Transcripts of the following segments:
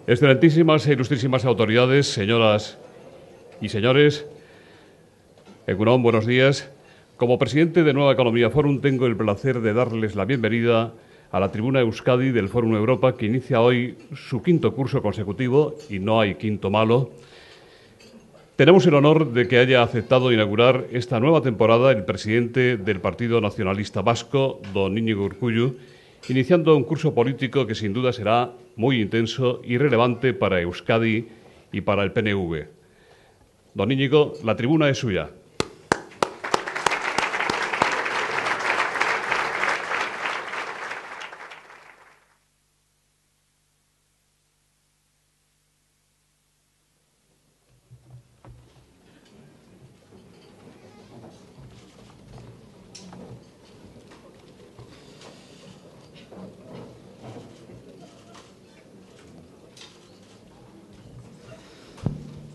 Excelentísimas e ilustrísimas autoridades, señoras y señores, Egunon, buenos días. Como presidente de Nueva Economía Forum tengo el placer de darles la bienvenida a la tribuna Euskadi del Fórum Europa, que inicia hoy su quinto curso consecutivo, y no hay quinto malo. Tenemos el honor de que haya aceptado inaugurar esta nueva temporada el presidente del Partido Nacionalista Vasco, don Íñigo Urkullu, iniciando un curso político que sin duda será muy intenso y relevante para Euskadi y para el PNV. Don Íñigo, la tribuna es suya.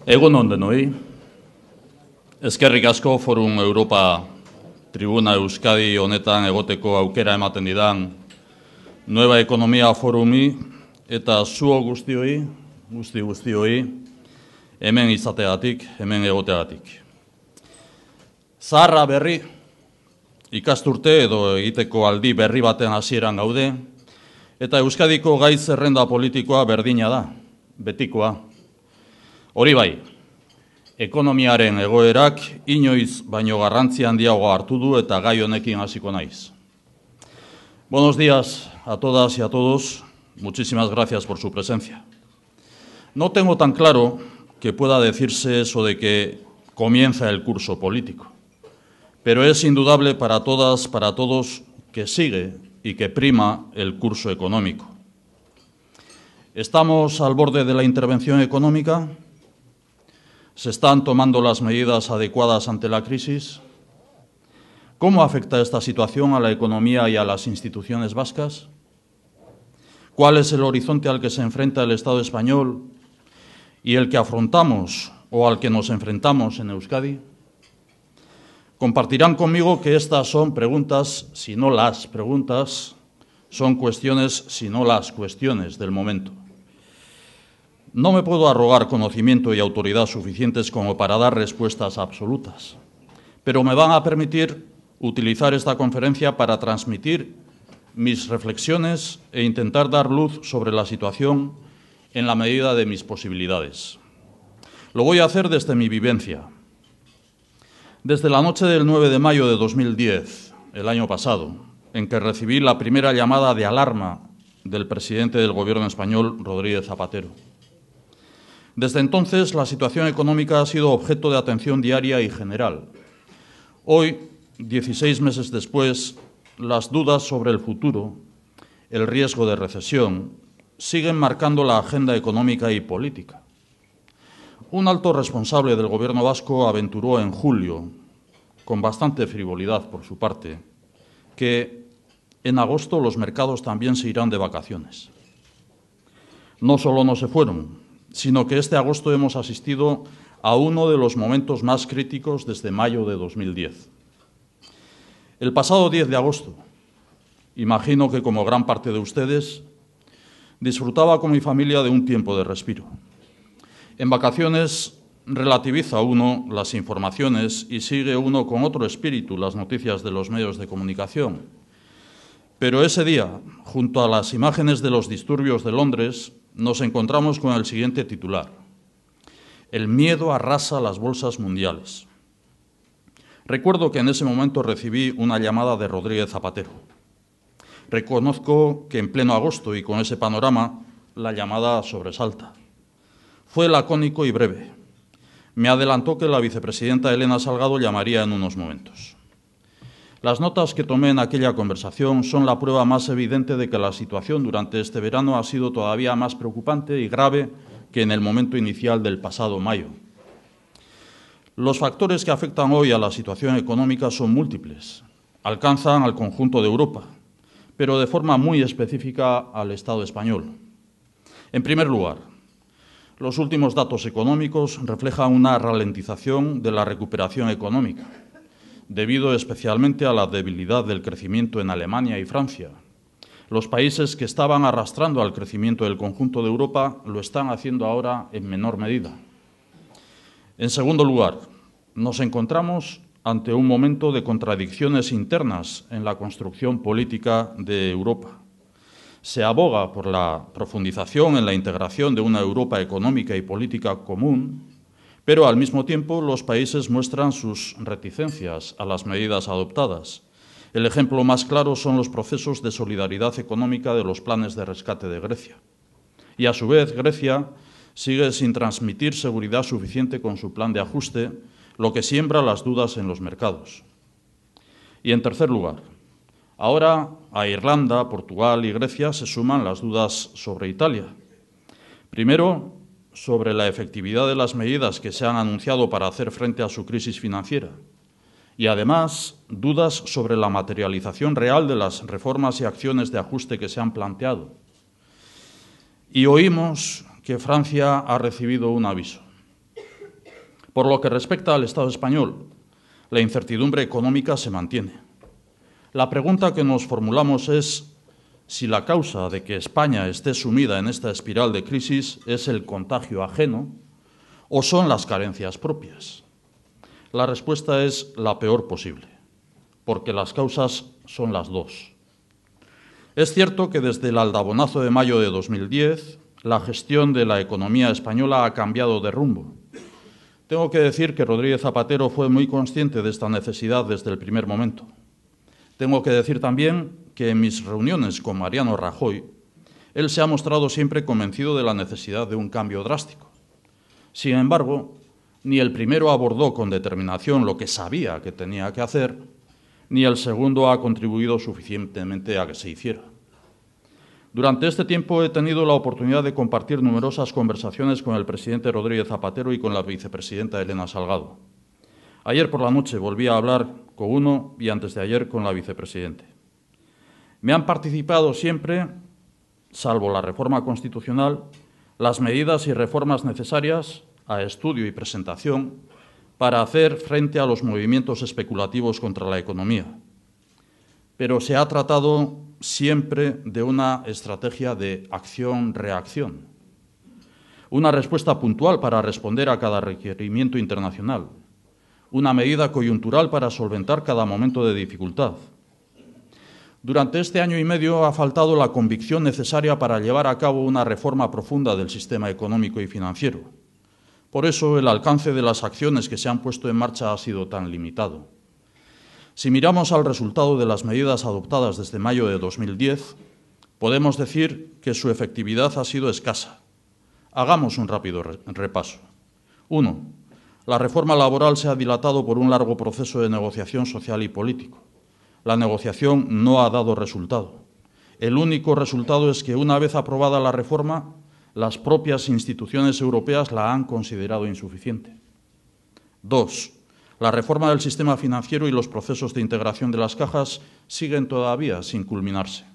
Egunon denoi, eskerrik asko Forum Europa Tribuna Euskadi honetan egoteko aukera ematen didan Nueva Economía Forumi eta zuo guztioi, hemen izateagatik, hemen egoteagatik. Zaharra berri, ikasturte edo egiteko aldi berri baten hasieran gaude, eta Euskadiko gai zerrenda politikoa berdina da, betikoa. Hori bai, ekonomiaren egoerak inoiz baino garrantzi handiago hartu du eta gai honekin hasiko naiz. Buenos días a todas y a todos. Muchísimas gracias por su presencia. No tengo tan claro que pueda decirse eso de que comienza el curso político, pero es indudable para todas, para todos, que sigue y que prima el curso económico. ¿Estamos al borde de la intervención económica? ¿Se están tomando las medidas adecuadas ante la crisis? ¿Cómo afecta esta situación a la economía y a las instituciones vascas? ¿Cuál es el horizonte al que se enfrenta el Estado español y el que afrontamos o al que nos enfrentamos en Euskadi? Compartirán conmigo que estas son preguntas, si no las preguntas, son cuestiones, si no las cuestiones del momento. No me puedo arrogar conocimiento y autoridad suficientes como para dar respuestas absolutas, pero me van a permitir utilizar esta conferencia para transmitir mis reflexiones e intentar dar luz sobre la situación en la medida de mis posibilidades. Lo voy a hacer desde mi vivencia. Desde la noche del 9 de mayo de 2010, el año pasado, en que recibí la primera llamada de alarma del presidente del Gobierno español, Rodríguez Zapatero. Desde entonces, la situación económica ha sido objeto de atención diaria y general. Hoy, 16 meses después, las dudas sobre el futuro, el riesgo de recesión, siguen marcando la agenda económica y política. Un alto responsable del Gobierno vasco aventuró en julio, con bastante frivolidad por su parte, que en agosto los mercados también se irán de vacaciones. No solo no se fueron, sino que este agosto hemos asistido a uno de los momentos más críticos desde mayo de 2010. El pasado 10 de agosto, imagino que como gran parte de ustedes, disfrutaba con mi familia de un tiempo de respiro. En vacaciones relativiza uno las informaciones y sigue uno con otro espíritu las noticias de los medios de comunicación. Pero ese día, junto a las imágenes de los disturbios de Londres, nos encontramos con el siguiente titular: el miedo arrasa las bolsas mundiales. Recuerdo que en ese momento recibí una llamada de Rodríguez Zapatero. Reconozco que en pleno agosto y con ese panorama, la llamada sobresalta. Fue lacónico y breve. Me adelantó que la vicepresidenta Elena Salgado llamaría en unos momentos. Las notas que tomé en aquella conversación son la prueba más evidente de que la situación durante este verano ha sido todavía más preocupante y grave que en el momento inicial del pasado mayo. Los factores que afectan hoy a la situación económica son múltiples, alcanzan al conjunto de Europa, pero de forma muy específica al Estado español. En primer lugar, los últimos datos económicos reflejan una ralentización de la recuperación económica, debido especialmente a la debilidad del crecimiento en Alemania y Francia, Los países que estaban arrastrando al crecimiento del conjunto de Europa lo están haciendo ahora en menor medida. En segundo lugar, nos encontramos ante un momento de contradicciones internas en la construcción política de Europa. Se aboga por la profundización en la integración de una Europa económica y política común, pero al mismo tiempo los países muestran sus reticencias a las medidas adoptadas. El ejemplo más claro son los procesos de solidaridad económica de los planes de rescate de Grecia. Y a su vez, Grecia sigue sin transmitir seguridad suficiente con su plan de ajuste, lo que siembra las dudas en los mercados. Y en tercer lugar, ahora a Irlanda, Portugal y Grecia se suman las dudas sobre Italia. Primero, sobre la efectividad de las medidas que se han anunciado para hacer frente a su crisis financiera. Y además, dudas sobre la materialización real de las reformas y acciones de ajuste que se han planteado. Y oímos que Francia ha recibido un aviso. Por lo que respecta al Estado español, la incertidumbre económica se mantiene. La pregunta que nos formulamos es si la causa de que España esté sumida en esta espiral de crisis es el contagio ajeno o son las carencias propias. La respuesta es la peor posible, porque las causas son las dos. Es cierto que desde el aldabonazo de mayo de 2010, la gestión de la economía española ha cambiado de rumbo. Tengo que decir que Rodríguez Zapatero fue muy consciente de esta necesidad desde el primer momento. Tengo que decir también que en mis reuniones con Mariano Rajoy, él se ha mostrado siempre convencido de la necesidad de un cambio drástico. Sin embargo, ni el primero abordó con determinación lo que sabía que tenía que hacer, ni el segundo ha contribuido suficientemente a que se hiciera. Durante este tiempo he tenido la oportunidad de compartir numerosas conversaciones con el presidente Rodríguez Zapatero y con la vicepresidenta Elena Salgado. Ayer por la noche volví a hablar con uno y antes de ayer con la vicepresidenta. Me han participado siempre, salvo la reforma constitucional, las medidas y reformas necesarias a estudio y presentación para hacer frente a los movimientos especulativos contra la economía. Pero se ha tratado siempre de una estrategia de acción-reacción, una respuesta puntual para responder a cada requerimiento internacional, una medida coyuntural para solventar cada momento de dificultad. Durante este año y medio ha faltado la convicción necesaria para llevar a cabo una reforma profunda del sistema económico y financiero. Por eso el alcance de las acciones que se han puesto en marcha ha sido tan limitado. Si miramos al resultado de las medidas adoptadas desde mayo de 2010, podemos decir que su efectividad ha sido escasa. Hagamos un rápido repaso. 1. La reforma laboral se ha dilatado por un largo proceso de negociación social y político. La negociación no ha dado resultado. El único resultado es que, una vez aprobada la reforma, las propias instituciones europeas la han considerado insuficiente. 2. La reforma del sistema financiero y los procesos de integración de las cajas siguen todavía sin culminarse.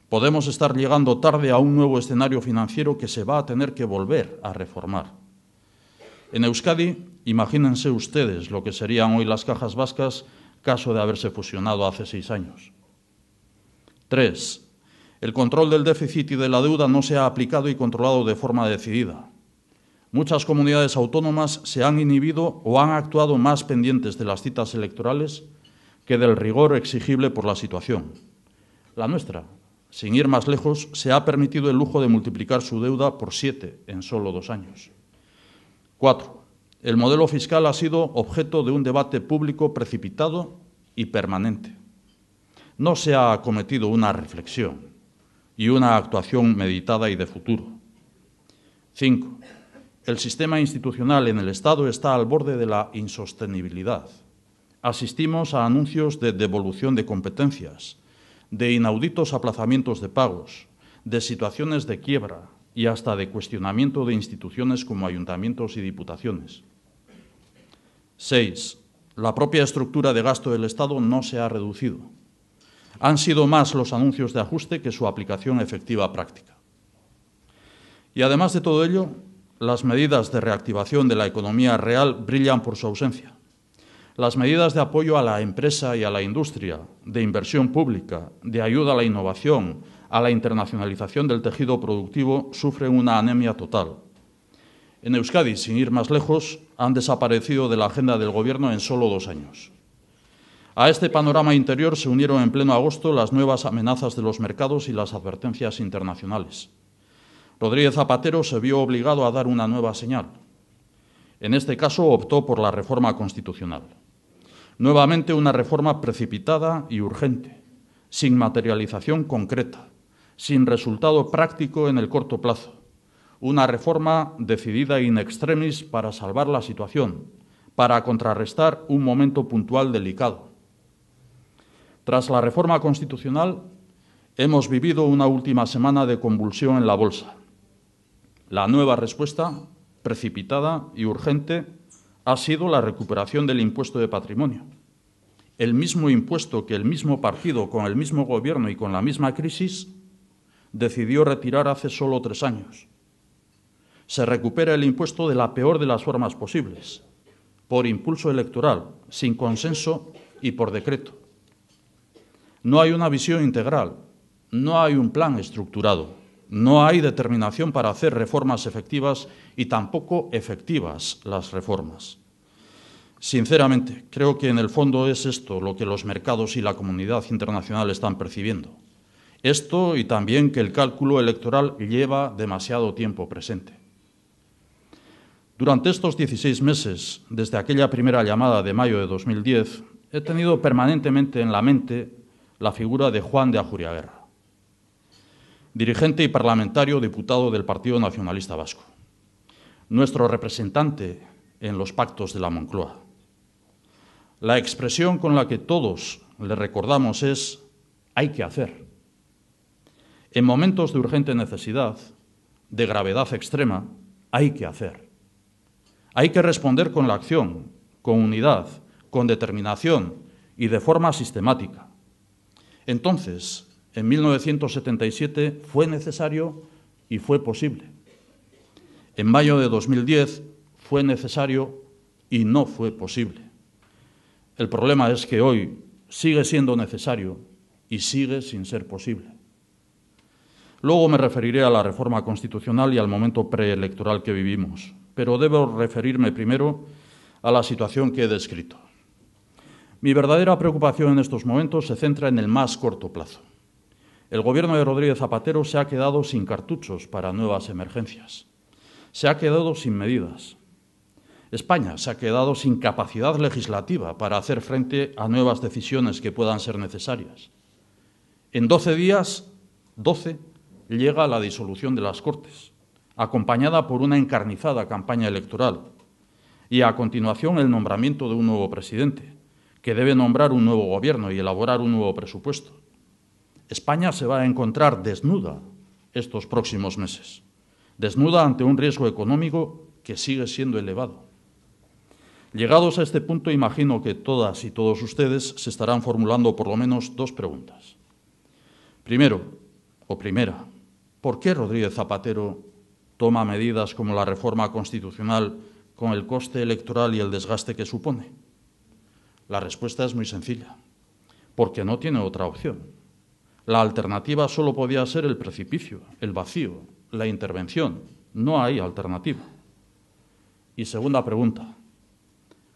Podemos estar llegando tarde a un nuevo escenario financiero que se va a tener que volver a reformar. En Euskadi, imagínense ustedes lo que serían hoy las cajas vascas caso de haberse fusionado hace 6 años. 3. El control del déficit y de la deuda no se ha aplicado y controlado de forma decidida. Muchas comunidades autónomas se han inhibido o han actuado más pendientes de las citas electorales que del rigor exigible por la situación. La nuestra, sin ir más lejos, se ha permitido el lujo de multiplicar su deuda por 7 en solo 2 años. 4. El modelo fiscal ha sido objeto de un debate público precipitado y permanente. No se ha acometido una reflexión y una actuación meditada y de futuro. 5. El sistema institucional en el Estado está al borde de la insostenibilidad. Asistimos a anuncios de devolución de competencias, de inauditos aplazamientos de pagos, de situaciones de quiebra y hasta de cuestionamiento de instituciones como ayuntamientos y diputaciones. 6. La propia estructura de gasto del Estado no se ha reducido. Han sido más los anuncios de ajuste que su aplicación efectiva práctica. Y además de todo ello, las medidas de reactivación de la economía real brillan por su ausencia. Las medidas de apoyo a la empresa y a la industria, de inversión pública, de ayuda a la innovación, a la internacionalización del tejido productivo sufren una anemia total. En Euskadi, sin ir más lejos, han desaparecido de la agenda del Gobierno en solo 2 años. A este panorama interior se unieron en pleno agosto las nuevas amenazas de los mercados y las advertencias internacionales. Rodríguez Zapatero se vio obligado a dar una nueva señal. En este caso optó por la reforma constitucional. Nuevamente una reforma precipitada y urgente, sin materialización concreta, sin resultado práctico en el corto plazo. Una reforma decidida in extremis para salvar la situación, para contrarrestar un momento puntual delicado. Tras la reforma constitucional, hemos vivido una última semana de convulsión en la bolsa. La nueva respuesta, precipitada y urgente, ha sido la recuperación del impuesto de patrimonio. El mismo impuesto que el mismo partido, con el mismo gobierno y con la misma crisis, decidió retirar hace solo 3 años. Se recupera el impuesto de la peor de las formas posibles, por impulso electoral, sin consenso y por decreto. No hay una visión integral, no hay un plan estructurado, no hay determinación para hacer reformas efectivas y tampoco efectivas las reformas. Sinceramente, creo que en el fondo es esto lo que los mercados y la comunidad internacional están percibiendo. Esto y también que el cálculo electoral lleva demasiado tiempo presente. Durante estos 16 meses, desde aquella primera llamada de mayo de 2010, he tenido permanentemente en la mente la figura de Juan de Ajuriaguerra, dirigente y parlamentario diputado del Partido Nacionalista Vasco, nuestro representante en los pactos de la Moncloa. La expresión con la que todos le recordamos es «hay que hacer». En momentos de urgente necesidad, de gravedad extrema, hay que hacer. Hay que responder con la acción, con unidad, con determinación y de forma sistemática. Entonces, en 1977 fue necesario y fue posible. En mayo de 2010 fue necesario y no fue posible. El problema es que hoy sigue siendo necesario y sigue sin ser posible. Luego me referiré a la reforma constitucional y al momento preelectoral que vivimos, pero debo referirme primero a la situación que he descrito. Mi verdadera preocupación en estos momentos se centra en el más corto plazo. El Gobierno de Rodríguez Zapatero se ha quedado sin cartuchos para nuevas emergencias. Se ha quedado sin medidas. España se ha quedado sin capacidad legislativa para hacer frente a nuevas decisiones que puedan ser necesarias. En 12 días, 12, llega la disolución de las Cortes, acompañada por una encarnizada campaña electoral y, a continuación, el nombramiento de un nuevo presidente, que debe nombrar un nuevo gobierno y elaborar un nuevo presupuesto. España se va a encontrar desnuda estos próximos meses, desnuda ante un riesgo económico que sigue siendo elevado. Llegados a este punto, imagino que todas y todos ustedes se estarán formulando por lo menos 2 preguntas. Primera, ¿por qué Rodríguez Zapatero toma medidas como la reforma constitucional con el coste electoral y el desgaste que supone? La respuesta es muy sencilla, porque no tiene otra opción. La alternativa solo podía ser el precipicio, el vacío, la intervención. No hay alternativa. Y segunda pregunta,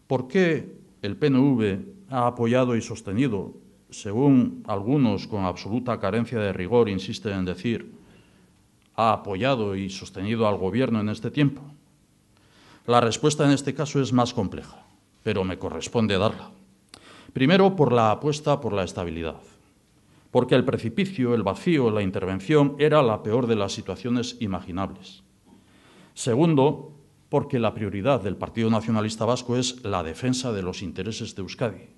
¿por qué el PNV ha apoyado y sostenido, según algunos con absoluta carencia de rigor insisten en decir, ha apoyado y sostenido al Gobierno en este tiempo? La respuesta en este caso es más compleja, pero me corresponde darla. Primero, por la apuesta por la estabilidad, porque el precipicio, el vacío, la intervención era la peor de las situaciones imaginables. Segundo, porque la prioridad del Partido Nacionalista Vasco es la defensa de los intereses de Euskadi.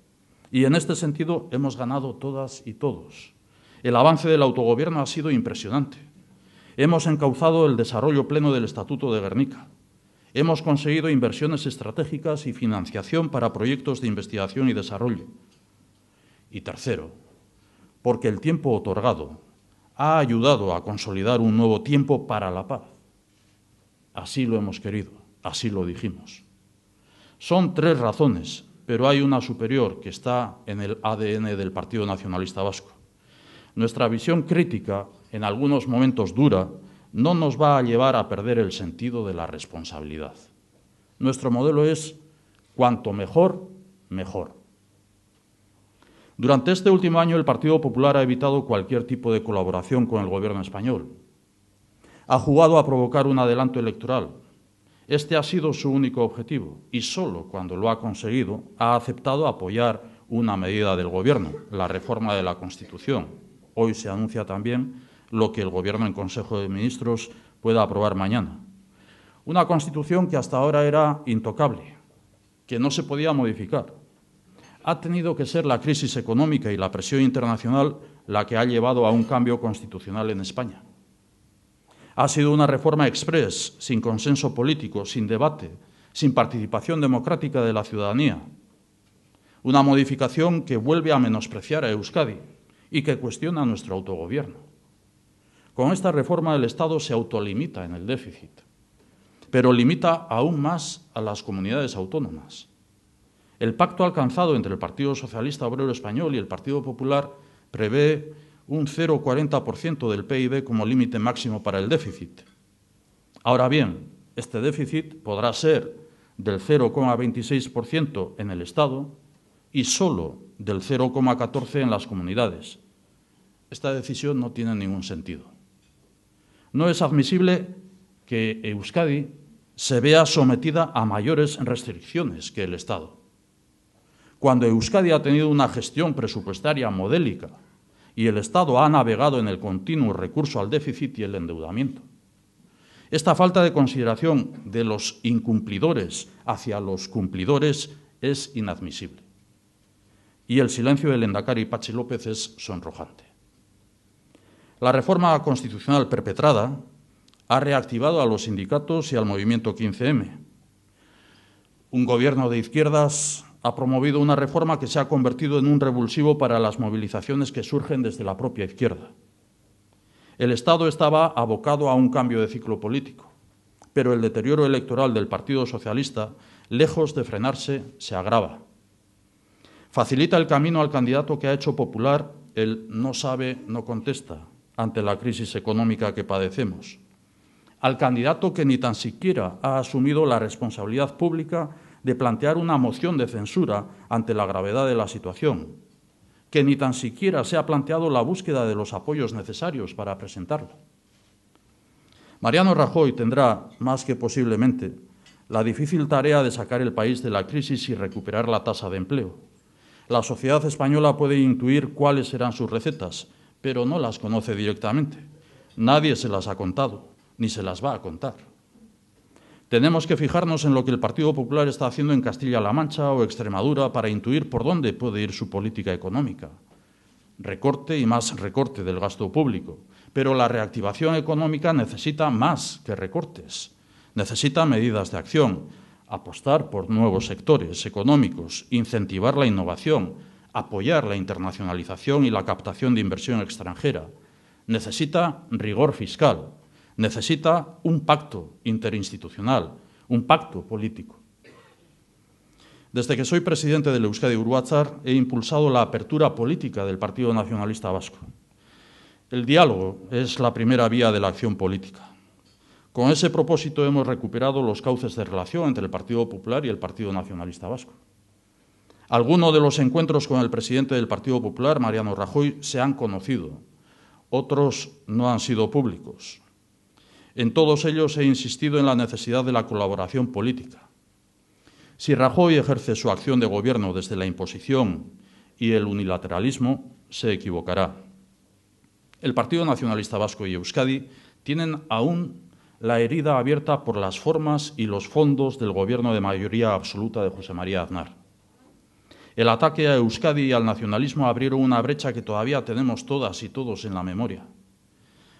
Y en este sentido hemos ganado todas y todos. El avance del autogobierno ha sido impresionante. Hemos encauzado el desarrollo pleno del Estatuto de Gernika. Hemos conseguido inversiones estratégicas y financiación para proyectos de investigación y desarrollo. Y tercero, porque el tiempo otorgado ha ayudado a consolidar un nuevo tiempo para la paz. Así lo hemos querido, así lo dijimos. Son 3 razones, pero hay una superior que está en el ADN del Partido Nacionalista Vasco. Nuestra visión crítica en algunos momentos dura, no nos va a llevar a perder el sentido de la responsabilidad. Nuestro modelo es cuanto mejor, mejor. Durante este último año el Partido Popular ha evitado cualquier tipo de colaboración con el Gobierno español. Ha jugado a provocar un adelanto electoral. Este ha sido su único objetivo y solo cuando lo ha conseguido ha aceptado apoyar una medida del Gobierno, la reforma de la Constitución. Hoy se anuncia también lo que el Gobierno en Consejo de Ministros pueda aprobar mañana. Una Constitución que hasta ahora era intocable, que no se podía modificar. Ha tenido que ser la crisis económica y la presión internacional la que ha llevado a un cambio constitucional en España. Ha sido una reforma exprés, sin consenso político, sin debate, sin participación democrática de la ciudadanía. Una modificación que vuelve a menospreciar a Euskadi y que cuestiona nuestro autogobierno. Con esta reforma el Estado se autolimita en el déficit, pero limita aún más a las comunidades autónomas. El pacto alcanzado entre el Partido Socialista Obrero Español y el Partido Popular prevé un 0,40% del PIB como límite máximo para el déficit. Ahora bien, este déficit podrá ser del 0,26% en el Estado y solo del 0,14% en las comunidades. Esta decisión no tiene ningún sentido. No es admisible que Euskadi se vea sometida a mayores restricciones que el Estado. Cuando Euskadi ha tenido una gestión presupuestaria modélica y el Estado ha navegado en el continuo recurso al déficit y el endeudamiento. Esta falta de consideración de los incumplidores hacia los cumplidores es inadmisible. Y el silencio del lehendakari Patxi López es sonrojante. La reforma constitucional perpetrada ha reactivado a los sindicatos y al movimiento 15M. Un gobierno de izquierdas ha promovido una reforma que se ha convertido en un revulsivo para las movilizaciones que surgen desde la propia izquierda. El Estado estaba abocado a un cambio de ciclo político, pero el deterioro electoral del Partido Socialista, lejos de frenarse, se agrava. Facilita el camino al candidato que ha hecho popular el no sabe, no contesta ante la crisis económica que padecemos. Al candidato que ni tan siquiera ha asumido la responsabilidad pública de plantear una moción de censura ante la gravedad de la situación, que ni tan siquiera se ha planteado la búsqueda de los apoyos necesarios para presentarlo. Mariano Rajoy tendrá, más que posiblemente, la difícil tarea de sacar el país de la crisis y recuperar la tasa de empleo. La sociedad española puede intuir cuáles serán sus recetas, pero no las conoce directamente. Nadie se las ha contado, ni se las va a contar. Tenemos que fijarnos en lo que el Partido Popular está haciendo en Castilla-La Mancha o Extremadura para intuir por dónde puede ir su política económica. Recorte y más recorte del gasto público. Pero la reactivación económica necesita más que recortes. Necesita medidas de acción, apostar por nuevos sectores económicos, incentivar la innovación, apoyar la internacionalización y la captación de inversión extranjera. Necesita rigor fiscal. Necesita un pacto interinstitucional, un pacto político. Desde que soy presidente del Euskadi Buru Batzar, he impulsado la apertura política del Partido Nacionalista Vasco. El diálogo es la primera vía de la acción política. Con ese propósito hemos recuperado los cauces de relación entre el Partido Popular y el Partido Nacionalista Vasco. Algunos de los encuentros con el presidente del Partido Popular, Mariano Rajoy, se han conocido. Otros no han sido públicos. En todos ellos he insistido en la necesidad de la colaboración política. Si Rajoy ejerce su acción de gobierno desde la imposición y el unilateralismo, se equivocará. El Partido Nacionalista Vasco y Euskadi tienen aún la herida abierta por las formas y los fondos del gobierno de mayoría absoluta de José María Aznar. El ataque a Euskadi y al nacionalismo abrieron una brecha que todavía tenemos todas y todos en la memoria.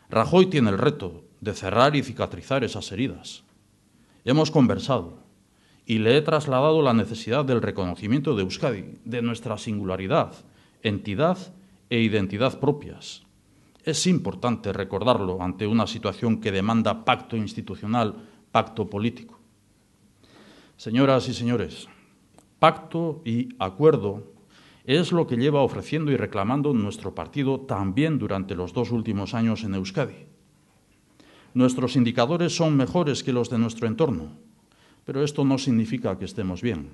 Rajoy tiene el reto de cerrar y cicatrizar esas heridas. Hemos conversado y le he trasladado la necesidad del reconocimiento de Euskadi, de nuestra singularidad, entidad e identidad propias. Es importante recordarlo ante una situación que demanda pacto institucional, pacto político. Señoras y señores, pacto y acuerdo Es lo que lleva ofreciendo y reclamando nuestro partido también durante los 2 últimos años en Euskadi. Nuestros indicadores son mejores que los de nuestro entorno, pero esto no significa que estemos bien.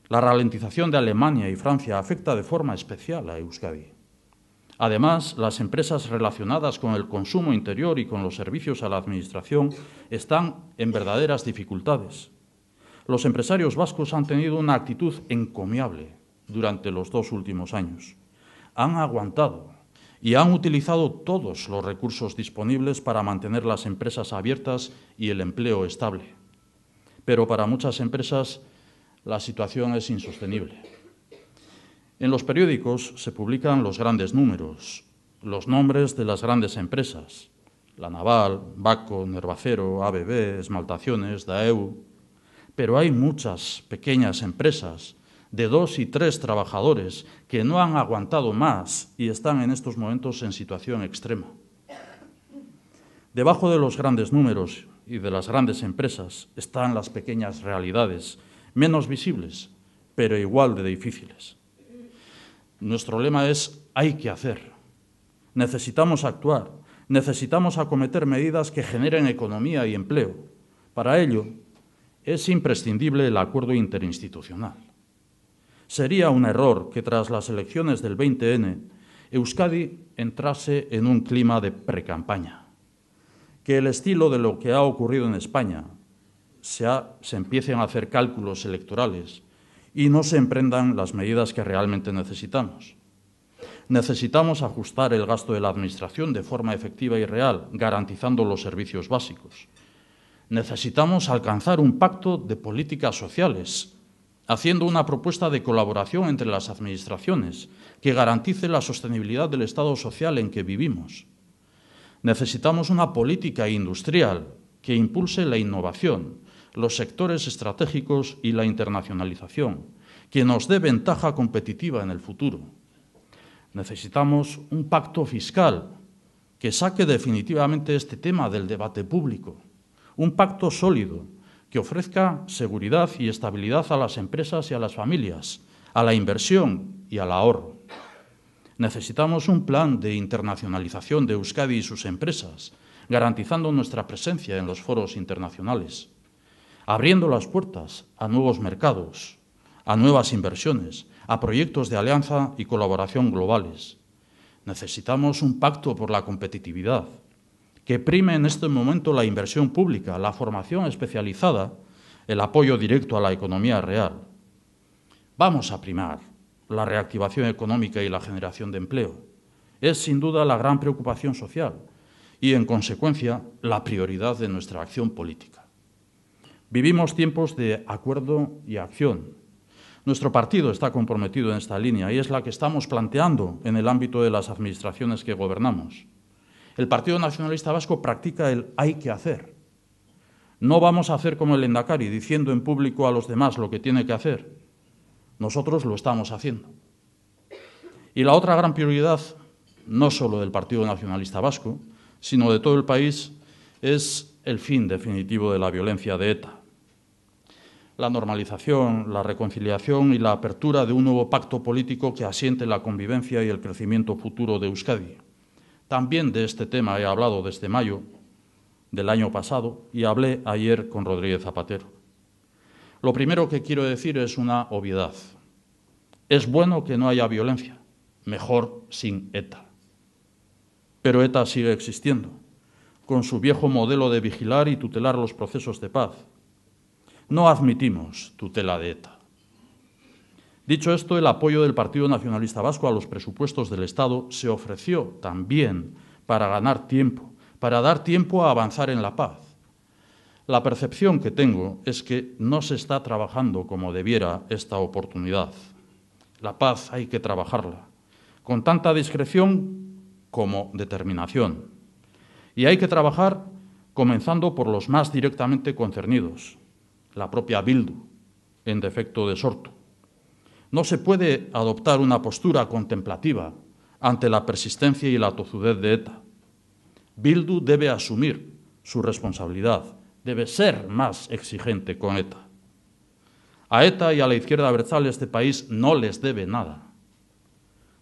La ralentización de Alemania y Francia afecta de forma especial a Euskadi. Además, las empresas relacionadas con el consumo interior y con los servicios a la Administración están en verdaderas dificultades. Los empresarios vascos han tenido una actitud encomiable durante los 2 últimos años. Han aguantado y han utilizado todos los recursos disponibles para mantener las empresas abiertas y el empleo estable. Pero para muchas empresas la situación es insostenible. En los periódicos se publican los grandes números, los nombres de las grandes empresas, La Naval, Baco, Nervacero, ABB, Esmaltaciones, Daewoo, pero hay muchas pequeñas empresas de 2 y 3 trabajadores que no han aguantado más y están en estos momentos en situación extrema. Debajo de los grandes números y de las grandes empresas están las pequeñas realidades, menos visibles, pero igual de difíciles. Nuestro lema es: hay que hacer. Necesitamos actuar, necesitamos acometer medidas que generen economía y empleo. Para ello, es imprescindible el acuerdo interinstitucional. Sería un error que tras las elecciones del 20N, Euskadi entrase en un clima de precampaña, que el estilo de lo que ha ocurrido en España se empiecen a hacer cálculos electorales y no se emprendan las medidas que realmente necesitamos. Necesitamos ajustar el gasto de la Administración de forma efectiva y real, garantizando los servicios básicos. Necesitamos alcanzar un pacto de políticas sociales, haciendo una propuesta de colaboración entre las administraciones que garantice la sostenibilidad del Estado social en que vivimos. Necesitamos una política industrial que impulse la innovación, los sectores estratégicos y la internacionalización, que nos dé ventaja competitiva en el futuro. Necesitamos un pacto fiscal que saque definitivamente este tema del debate público, un pacto sólido que ofrezca seguridad y estabilidad a las empresas y a las familias, a la inversión y al ahorro. Necesitamos un plan de internacionalización de Euskadi y sus empresas, garantizando nuestra presencia en los foros internacionales, abriendo las puertas a nuevos mercados, a nuevas inversiones, a proyectos de alianza y colaboración globales. Necesitamos un pacto por la competitividad, que prime en este momento la inversión pública, la formación especializada, el apoyo directo a la economía real. Vamos a primar la reactivación económica y la generación de empleo. Es sin duda la gran preocupación social y, en consecuencia, la prioridad de nuestra acción política. Vivimos tiempos de acuerdo y acción. Nuestro partido está comprometido en esta línea y es la que estamos planteando en el ámbito de las administraciones que gobernamos. El Partido Nacionalista Vasco practica el hay que hacer. No vamos a hacer como el Lehendakari, diciendo en público a los demás lo que tiene que hacer. Nosotros lo estamos haciendo. Y la otra gran prioridad, no solo del Partido Nacionalista Vasco, sino de todo el país, es el fin definitivo de la violencia de ETA. La normalización, la reconciliación y la apertura de un nuevo pacto político que asiente la convivencia y el crecimiento futuro de Euskadi. También de este tema he hablado desde mayo del año pasado y hablé ayer con Rodríguez Zapatero. Lo primero que quiero decir es una obviedad. Es bueno que no haya violencia, mejor sin ETA. Pero ETA sigue existiendo, con su viejo modelo de vigilar y tutelar los procesos de paz. No admitimos tutela de ETA. Dicho esto, el apoyo del Partido Nacionalista Vasco a los presupuestos del Estado se ofreció también para ganar tiempo, para dar tiempo a avanzar en la paz. La percepción que tengo es que no se está trabajando como debiera esta oportunidad. La paz hay que trabajarla, con tanta discreción como determinación. Y hay que trabajar comenzando por los más directamente concernidos, la propia Bildu, en defecto de Sortu. No se puede adoptar una postura contemplativa ante la persistencia y la tozudez de ETA. Bildu debe asumir su responsabilidad, debe ser más exigente con ETA. A ETA y a la izquierda abertzale este país no les debe nada.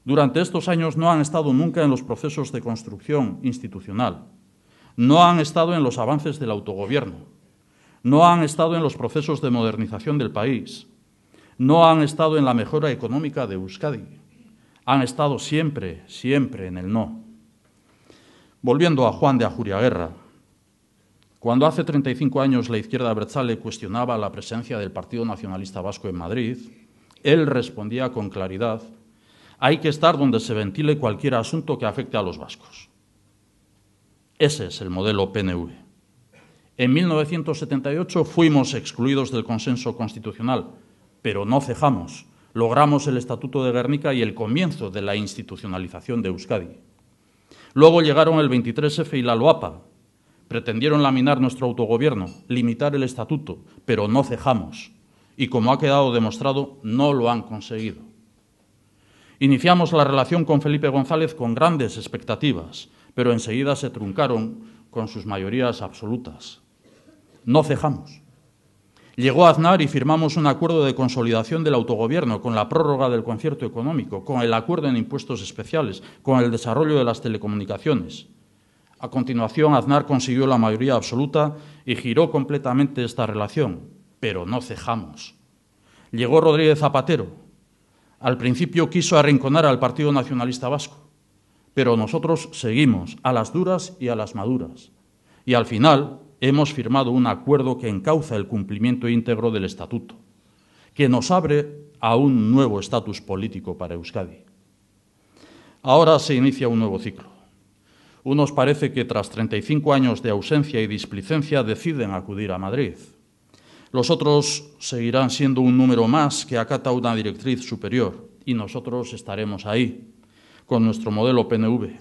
Durante estos años no han estado nunca en los procesos de construcción institucional, no han estado en los avances del autogobierno, no han estado en los procesos de modernización del país, no han estado en la mejora económica de Euskadi, han estado siempre, siempre en el no. Volviendo a Juan de Ajuriaguerra, cuando hace 35 años la izquierda abertzale cuestionaba la presencia del Partido Nacionalista Vasco en Madrid, él respondía con claridad: hay que estar donde se ventile cualquier asunto que afecte a los vascos. Ese es el modelo PNV. En 1978 fuimos excluidos del consenso constitucional, pero no cejamos. Logramos el Estatuto de Gernika y el comienzo de la institucionalización de Euskadi. Luego llegaron el 23F y la LOAPA. Pretendieron laminar nuestro autogobierno, limitar el estatuto, pero no cejamos. Y como ha quedado demostrado, no lo han conseguido. Iniciamos la relación con Felipe González con grandes expectativas, pero enseguida se truncaron con sus mayorías absolutas. No cejamos. Llegó Aznar y firmamos un acuerdo de consolidación del autogobierno con la prórroga del concierto económico, con el acuerdo en impuestos especiales, con el desarrollo de las telecomunicaciones. A continuación, Aznar consiguió la mayoría absoluta y giró completamente esta relación, pero no cejamos. Llegó Rodríguez Zapatero. Al principio quiso arrinconar al Partido Nacionalista Vasco, pero nosotros seguimos a las duras y a las maduras. Y al final hemos firmado un acuerdo que encauza el cumplimiento íntegro del Estatuto, que nos abre a un nuevo estatus político para Euskadi. Ahora se inicia un nuevo ciclo. Unos parece que tras 35 años de ausencia y displicencia deciden acudir a Madrid. Los otros seguirán siendo un número más que acata una directriz superior y nosotros estaremos ahí, con nuestro modelo PNV.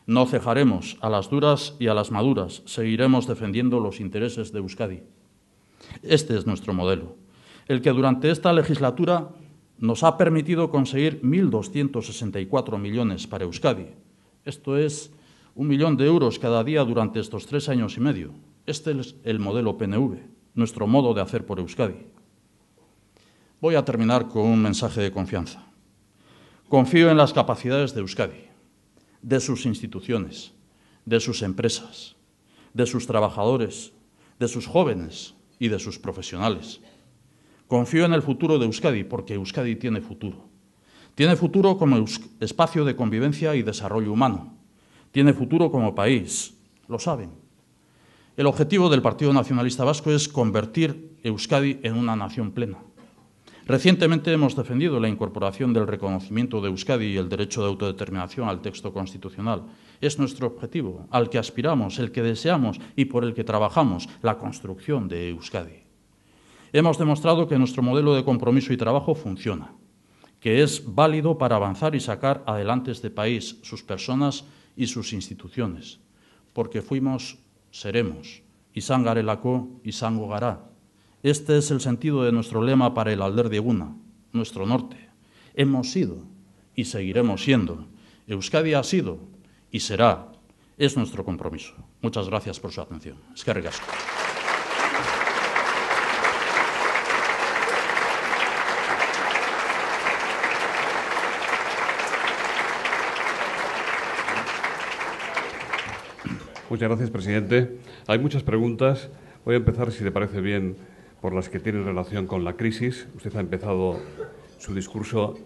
No cejaremos a las duras y a las maduras, seguiremos defendiendo los intereses de Euskadi. Este es nuestro modelo, el que durante esta legislatura nos ha permitido conseguir 1.264 millones para Euskadi. Esto es 1 millón de euros cada día durante estos 3 años y medio. Este es el modelo PNV, nuestro modo de hacer por Euskadi. Voy a terminar con un mensaje de confianza. Confío en las capacidades de Euskadi, de sus instituciones, de sus empresas, de sus trabajadores, de sus jóvenes y de sus profesionales. Confío en el futuro de Euskadi porque Euskadi tiene futuro. Tiene futuro como espacio de convivencia y desarrollo humano. Tiene futuro como país, lo saben. El objetivo del Partido Nacionalista Vasco es convertir Euskadi en una nación plena. Recientemente hemos defendido la incorporación del reconocimiento de Euskadi y el derecho de autodeterminación al texto constitucional. Es nuestro objetivo, al que aspiramos, el que deseamos y por el que trabajamos, la construcción de Euskadi. Hemos demostrado que nuestro modelo de compromiso y trabajo funciona, que es válido para avanzar y sacar adelante este país, sus personas y sus instituciones, porque fuimos, seremos, izan garelako, izango gara. Este es el sentido de nuestro lema para el Alderdi Eguna, nuestro norte. Hemos sido y seguiremos siendo. Euskadi ha sido y será. Es nuestro compromiso. Muchas gracias por su atención. Eskerrik asko. Muchas gracias, presidente. Hay muchas preguntas. Voy a empezar, si le parece bien, por las que tienen relación con la crisis. Usted ha empezado su discurso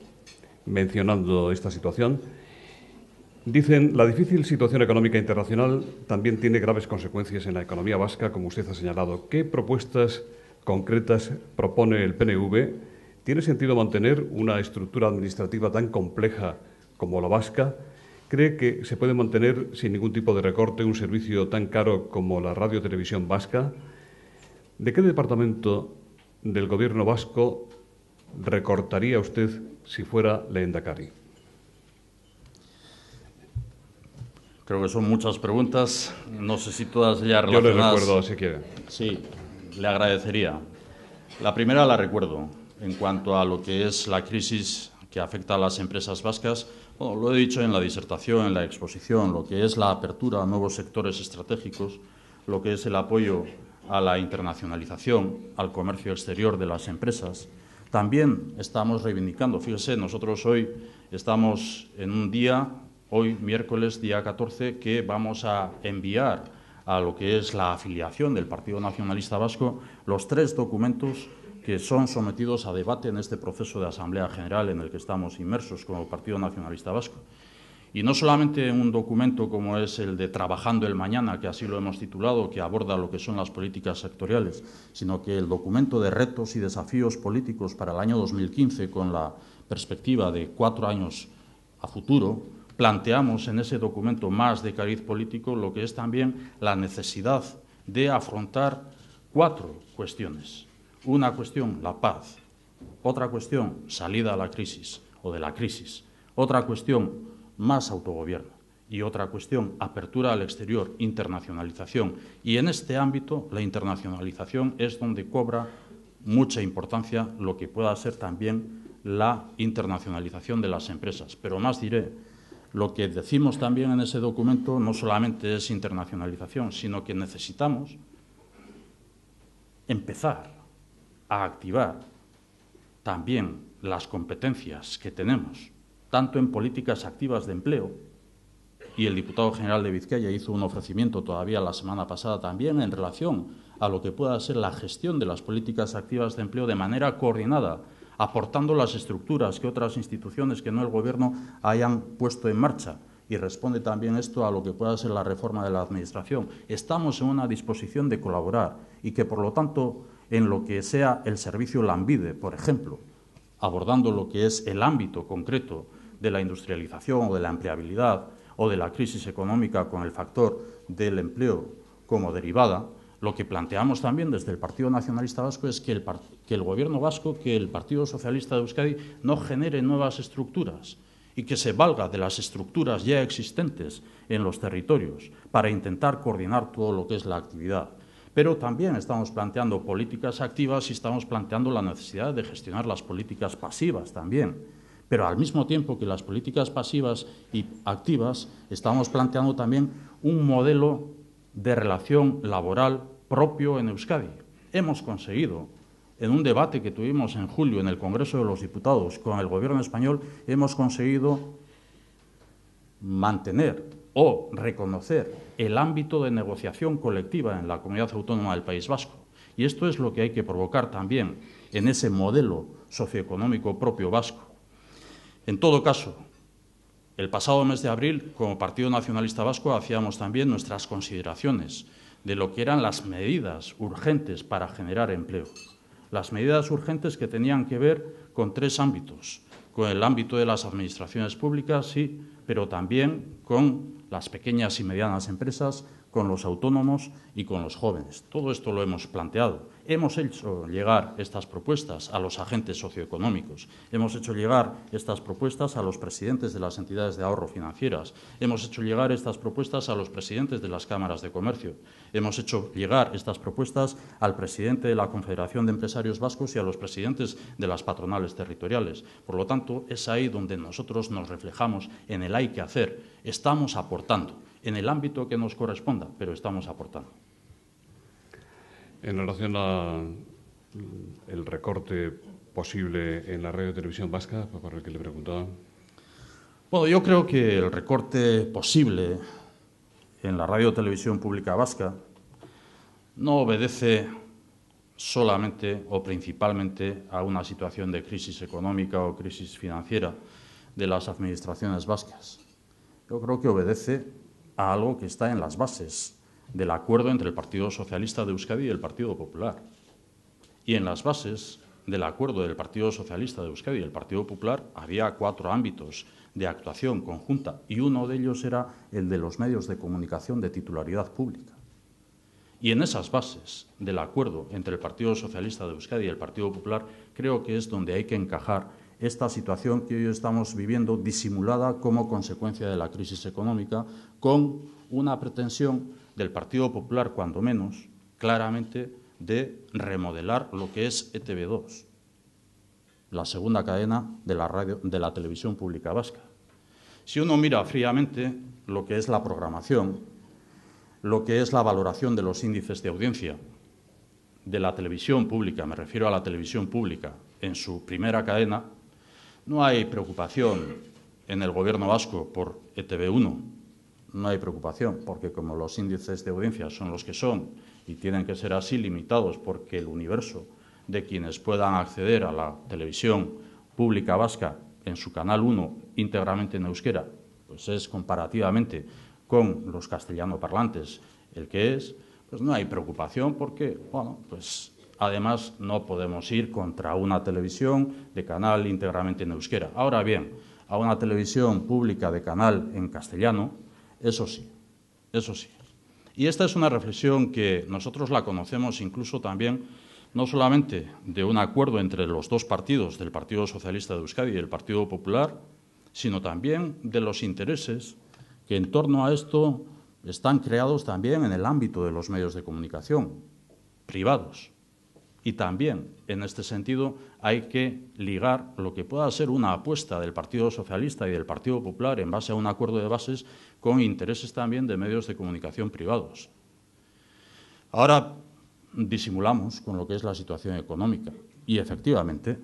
mencionando esta situación. Dicen, la difícil situación económica internacional también tiene graves consecuencias en la economía vasca, como usted ha señalado. ¿Qué propuestas concretas propone el PNV? ¿Tiene sentido mantener una estructura administrativa tan compleja como la vasca? ¿Cree que se puede mantener sin ningún tipo de recorte un servicio tan caro como la radio-televisión vasca? ¿De qué departamento del gobierno vasco recortaría usted si fuera lehendakari? Creo que son muchas preguntas, no sé si todas ya relacionadas. Yo le recuerdo, si quiere. Sí, le agradecería. La primera la recuerdo, en cuanto a lo que es la crisis que afecta a las empresas vascas. Bueno, lo he dicho en la disertación, en la exposición, lo que es la apertura a nuevos sectores estratégicos, lo que es el apoyo a la internacionalización, al comercio exterior de las empresas. También estamos reivindicando, fíjese, nosotros hoy estamos en un día, hoy miércoles, día 14, que vamos a enviar a lo que es la afiliación del Partido Nacionalista Vasco los 3 documentos que son sometidos a debate en este proceso de Asamblea General en el que estamos inmersos como Partido Nacionalista Vasco. Y no solamente un documento como es el de Trabajando el Mañana, que así lo hemos titulado, que aborda lo que son las políticas sectoriales, sino que el documento de retos y desafíos políticos para el año 2015, con la perspectiva de 4 años a futuro, planteamos en ese documento más de cariz político lo que es también la necesidad de afrontar 4 cuestiones. Una cuestión, la paz. Otra cuestión, salida a la crisis o de la crisis. Otra cuestión, más autogobierno. Y otra cuestión, apertura al exterior, internacionalización. Y en este ámbito, la internacionalización es donde cobra mucha importancia lo que pueda ser también la internacionalización de las empresas. Pero más diré, lo que decimos también en ese documento no solamente es internacionalización, sino que necesitamos empezar a activar también las competencias que tenemos, tanto en políticas activas de empleo, y el diputado general de Vizcaya hizo un ofrecimiento todavía la semana pasada también en relación a lo que pueda ser la gestión de las políticas activas de empleo de manera coordinada, aportando las estructuras que otras instituciones que no el Gobierno hayan puesto en marcha. Y responde también esto a lo que pueda ser la reforma de la Administración. Estamos en una disposición de colaborar y que, por lo tanto, en lo que sea el servicio Lanbide, por ejemplo, abordando lo que es el ámbito concreto de la industrialización o de la empleabilidad o de la crisis económica con el factor del empleo como derivada, lo que planteamos también desde el Partido Nacionalista Vasco es que el Gobierno vasco, que el Partido Socialista de Euskadi no genere nuevas estructuras y que se valga de las estructuras ya existentes en los territorios para intentar coordinar todo lo que es la actividad. Pero también estamos planteando políticas activas y estamos planteando la necesidad de gestionar las políticas pasivas también. Pero al mismo tiempo que las políticas pasivas y activas, estamos planteando también un modelo de relación laboral propio en Euskadi. Hemos conseguido, en un debate que tuvimos en julio en el Congreso de los Diputados con el Gobierno español, hemos conseguido mantener o reconocer el ámbito de negociación colectiva en la Comunidad Autónoma del País Vasco. Y esto es lo que hay que provocar también en ese modelo socioeconómico propio vasco. En todo caso, el pasado mes de abril, como Partido Nacionalista Vasco, hacíamos también nuestras consideraciones de lo que eran las medidas urgentes para generar empleo. Las medidas urgentes que tenían que ver con 3 ámbitos, con el ámbito de las administraciones públicas, sí, pero también con las pequeñas y medianas empresas, con los autónomos y con los jóvenes. Todo esto lo hemos planteado. Hemos hecho llegar estas propuestas a los agentes socioeconómicos. Hemos hecho llegar estas propuestas a los presidentes de las entidades de ahorro financieras. Hemos hecho llegar estas propuestas a los presidentes de las cámaras de comercio. Hemos hecho llegar estas propuestas al presidente de la Confederación de Empresarios Vascos y a los presidentes de las patronales territoriales. Por lo tanto, es ahí donde nosotros nos reflejamos en el hay que hacer. Estamos aportando en el ámbito que nos corresponda, pero estamos aportando. En relación al recorte posible en la radio y televisión vasca, para el que le preguntaba. Bueno, yo creo que el recorte posible en la radio y televisión pública vasca no obedece solamente o principalmente a una situación de crisis económica o crisis financiera de las administraciones vascas. Yo creo que obedece a algo que está en las bases del acuerdo entre el Partido Socialista de Euskadi y el Partido Popular. Y en las bases del acuerdo del Partido Socialista de Euskadi y el Partido Popular había 4 ámbitos de actuación conjunta y uno de ellos era el de los medios de comunicación de titularidad pública. Y en esas bases del acuerdo entre el Partido Socialista de Euskadi y el Partido Popular creo que es donde hay que encajar esta situación que hoy estamos viviendo disimulada como consecuencia de la crisis económica, con una pretensión del Partido Popular, cuando menos, claramente, de remodelar lo que es ETV2, la segunda cadena de la televisión pública vasca. Si uno mira fríamente lo que es la programación, lo que es la valoración de los índices de audiencia, de la televisión pública, me refiero a la televisión pública, en su primera cadena, no hay preocupación en el Gobierno vasco por ETV1. No hay preocupación, porque como los índices de audiencia son los que son y tienen que ser así limitados porque el universo de quienes puedan acceder a la televisión pública vasca en su canal 1 íntegramente en euskera, pues es comparativamente con los castellano parlantes el que es, pues no hay preocupación porque, bueno, pues además no podemos ir contra una televisión de canal íntegramente en euskera. Ahora bien, a una televisión pública de canal en castellano, eso sí, eso sí. Y esta es una reflexión que nosotros la conocemos incluso también, no solamente de un acuerdo entre los dos partidos, del Partido Socialista de Euskadi y el Partido Popular, sino también de los intereses que en torno a esto están creados también en el ámbito de los medios de comunicación privados. Y también, en este sentido, hay que ligar lo que pueda ser una apuesta del Partido Socialista y del Partido Popular en base a un acuerdo de bases con intereses también de medios de comunicación privados. Ahora disimulamos con lo que es la situación económica y, efectivamente,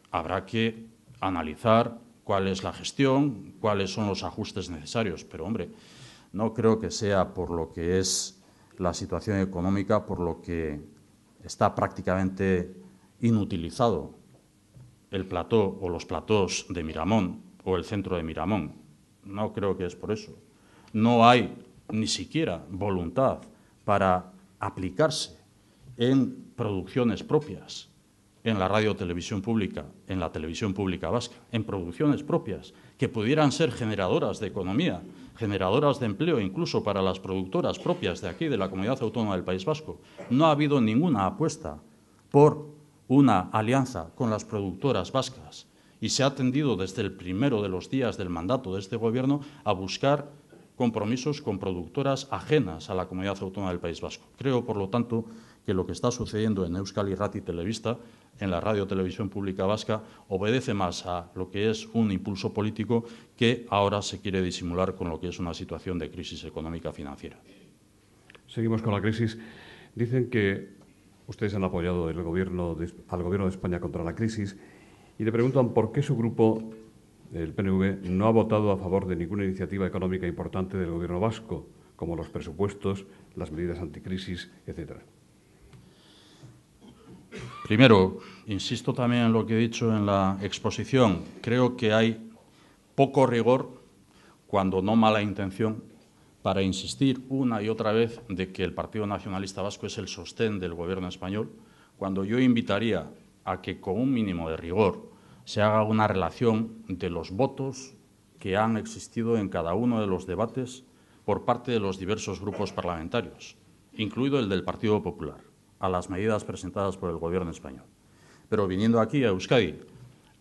habrá que analizar cuál es la gestión, cuáles son los ajustes necesarios. Pero, hombre, no creo que sea por lo que es la situación económica, por lo que está prácticamente inutilizado el plató o los platós de Miramón o el centro de Miramón. No creo que es por eso. No hay ni siquiera voluntad para aplicarse en producciones propias, en la radio-televisión pública, en la televisión pública vasca, en producciones propias que pudieran ser generadoras de economía, generadoras de empleo, incluso para las productoras propias de aquí, de la Comunidad Autónoma del País Vasco. No ha habido ninguna apuesta por una alianza con las productoras vascas y se ha tendido desde el primero de los días del mandato de este Gobierno a buscar compromisos con productoras ajenas a la Comunidad Autónoma del País Vasco. Creo, por lo tanto, que lo que está sucediendo en Euskal Irrati Telebista, en la radio-televisión pública vasca, obedece más a lo que es un impulso político que ahora se quiere disimular con lo que es una situación de crisis económica financiera. Seguimos con la crisis. Dicen que ustedes han apoyado al Gobierno de España contra la crisis y le preguntan por qué su grupo, el PNV, no ha votado a favor de ninguna iniciativa económica importante del Gobierno vasco, como los presupuestos, las medidas anticrisis, etcétera. Primero, insisto también en lo que he dicho en la exposición. Creo que hay poco rigor, cuando no mala intención, para insistir una y otra vez de que el Partido Nacionalista Vasco es el sostén del Gobierno español, cuando yo invitaría a que con un mínimo de rigor se haga una relación de los votos que han existido en cada uno de los debates por parte de los diversos grupos parlamentarios, incluido el del Partido Popular, a las medidas presentadas por el Gobierno español. Pero viniendo aquí a Euskadi,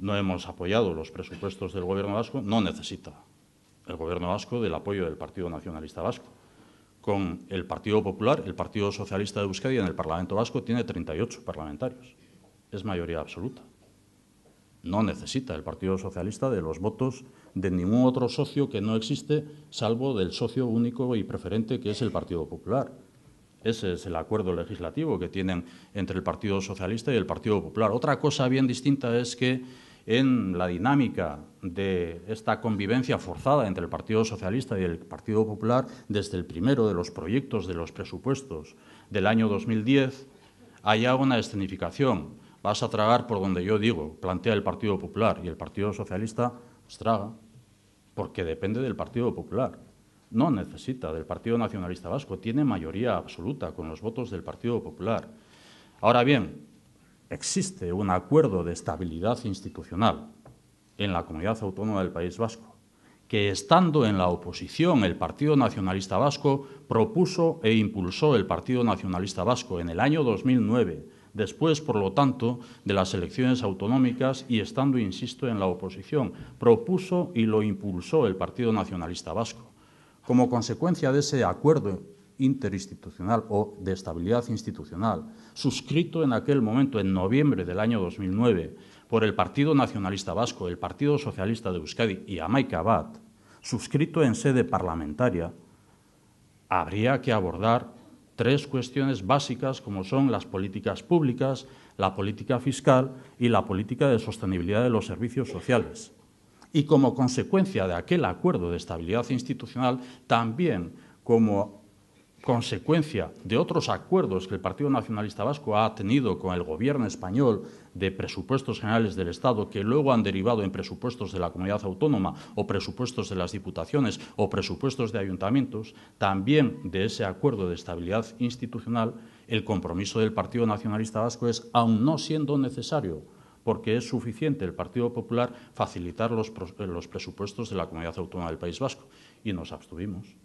no hemos apoyado los presupuestos del Gobierno vasco, no necesita el Gobierno vasco del apoyo del Partido Nacionalista Vasco. Con el Partido Popular, el Partido Socialista de Euskadi en el Parlamento Vasco tiene 38 parlamentarios. Es mayoría absoluta. No necesita el Partido Socialista de los votos de ningún otro socio que no existe, salvo del socio único y preferente que es el Partido Popular. Ese es el acuerdo legislativo que tienen entre el Partido Socialista y el Partido Popular. Otra cosa bien distinta es que en la dinámica de esta convivencia forzada entre el Partido Socialista y el Partido Popular, desde el primero de los proyectos de los presupuestos del año 2010, haya una escenificación. Vas a tragar por donde yo digo, plantea el Partido Popular, y el Partido Socialista pues traga, porque depende del Partido Popular. No necesita del Partido Nacionalista Vasco, tiene mayoría absoluta con los votos del Partido Popular. Ahora bien, existe un acuerdo de estabilidad institucional en la Comunidad Autónoma del País Vasco, que estando en la oposición el Partido Nacionalista Vasco propuso e impulsó el Partido Nacionalista Vasco en el año 2009, después, por lo tanto, de las elecciones autonómicas y estando, insisto, en la oposición, propuso y lo impulsó el Partido Nacionalista Vasco. Como consecuencia de ese acuerdo interinstitucional o de estabilidad institucional, suscrito en aquel momento, en noviembre del año 2009, por el Partido Nacionalista Vasco, el Partido Socialista de Euskadi y Hamaika Bat, suscrito en sede parlamentaria, habría que abordar tres cuestiones básicas como son las políticas públicas, la política fiscal y la política de sostenibilidad de los servicios sociales. Y como consecuencia de aquel acuerdo de estabilidad institucional, también como consecuencia de otros acuerdos que el Partido Nacionalista Vasco ha tenido con el Gobierno español de presupuestos generales del Estado, que luego han derivado en presupuestos de la comunidad autónoma o presupuestos de las diputaciones o presupuestos de ayuntamientos, también de ese acuerdo de estabilidad institucional, el compromiso del Partido Nacionalista Vasco es, aun no siendo necesario, porque es suficiente el Partido Popular, facilitar los presupuestos de la comunidad autónoma del País Vasco. Y nos abstuvimos,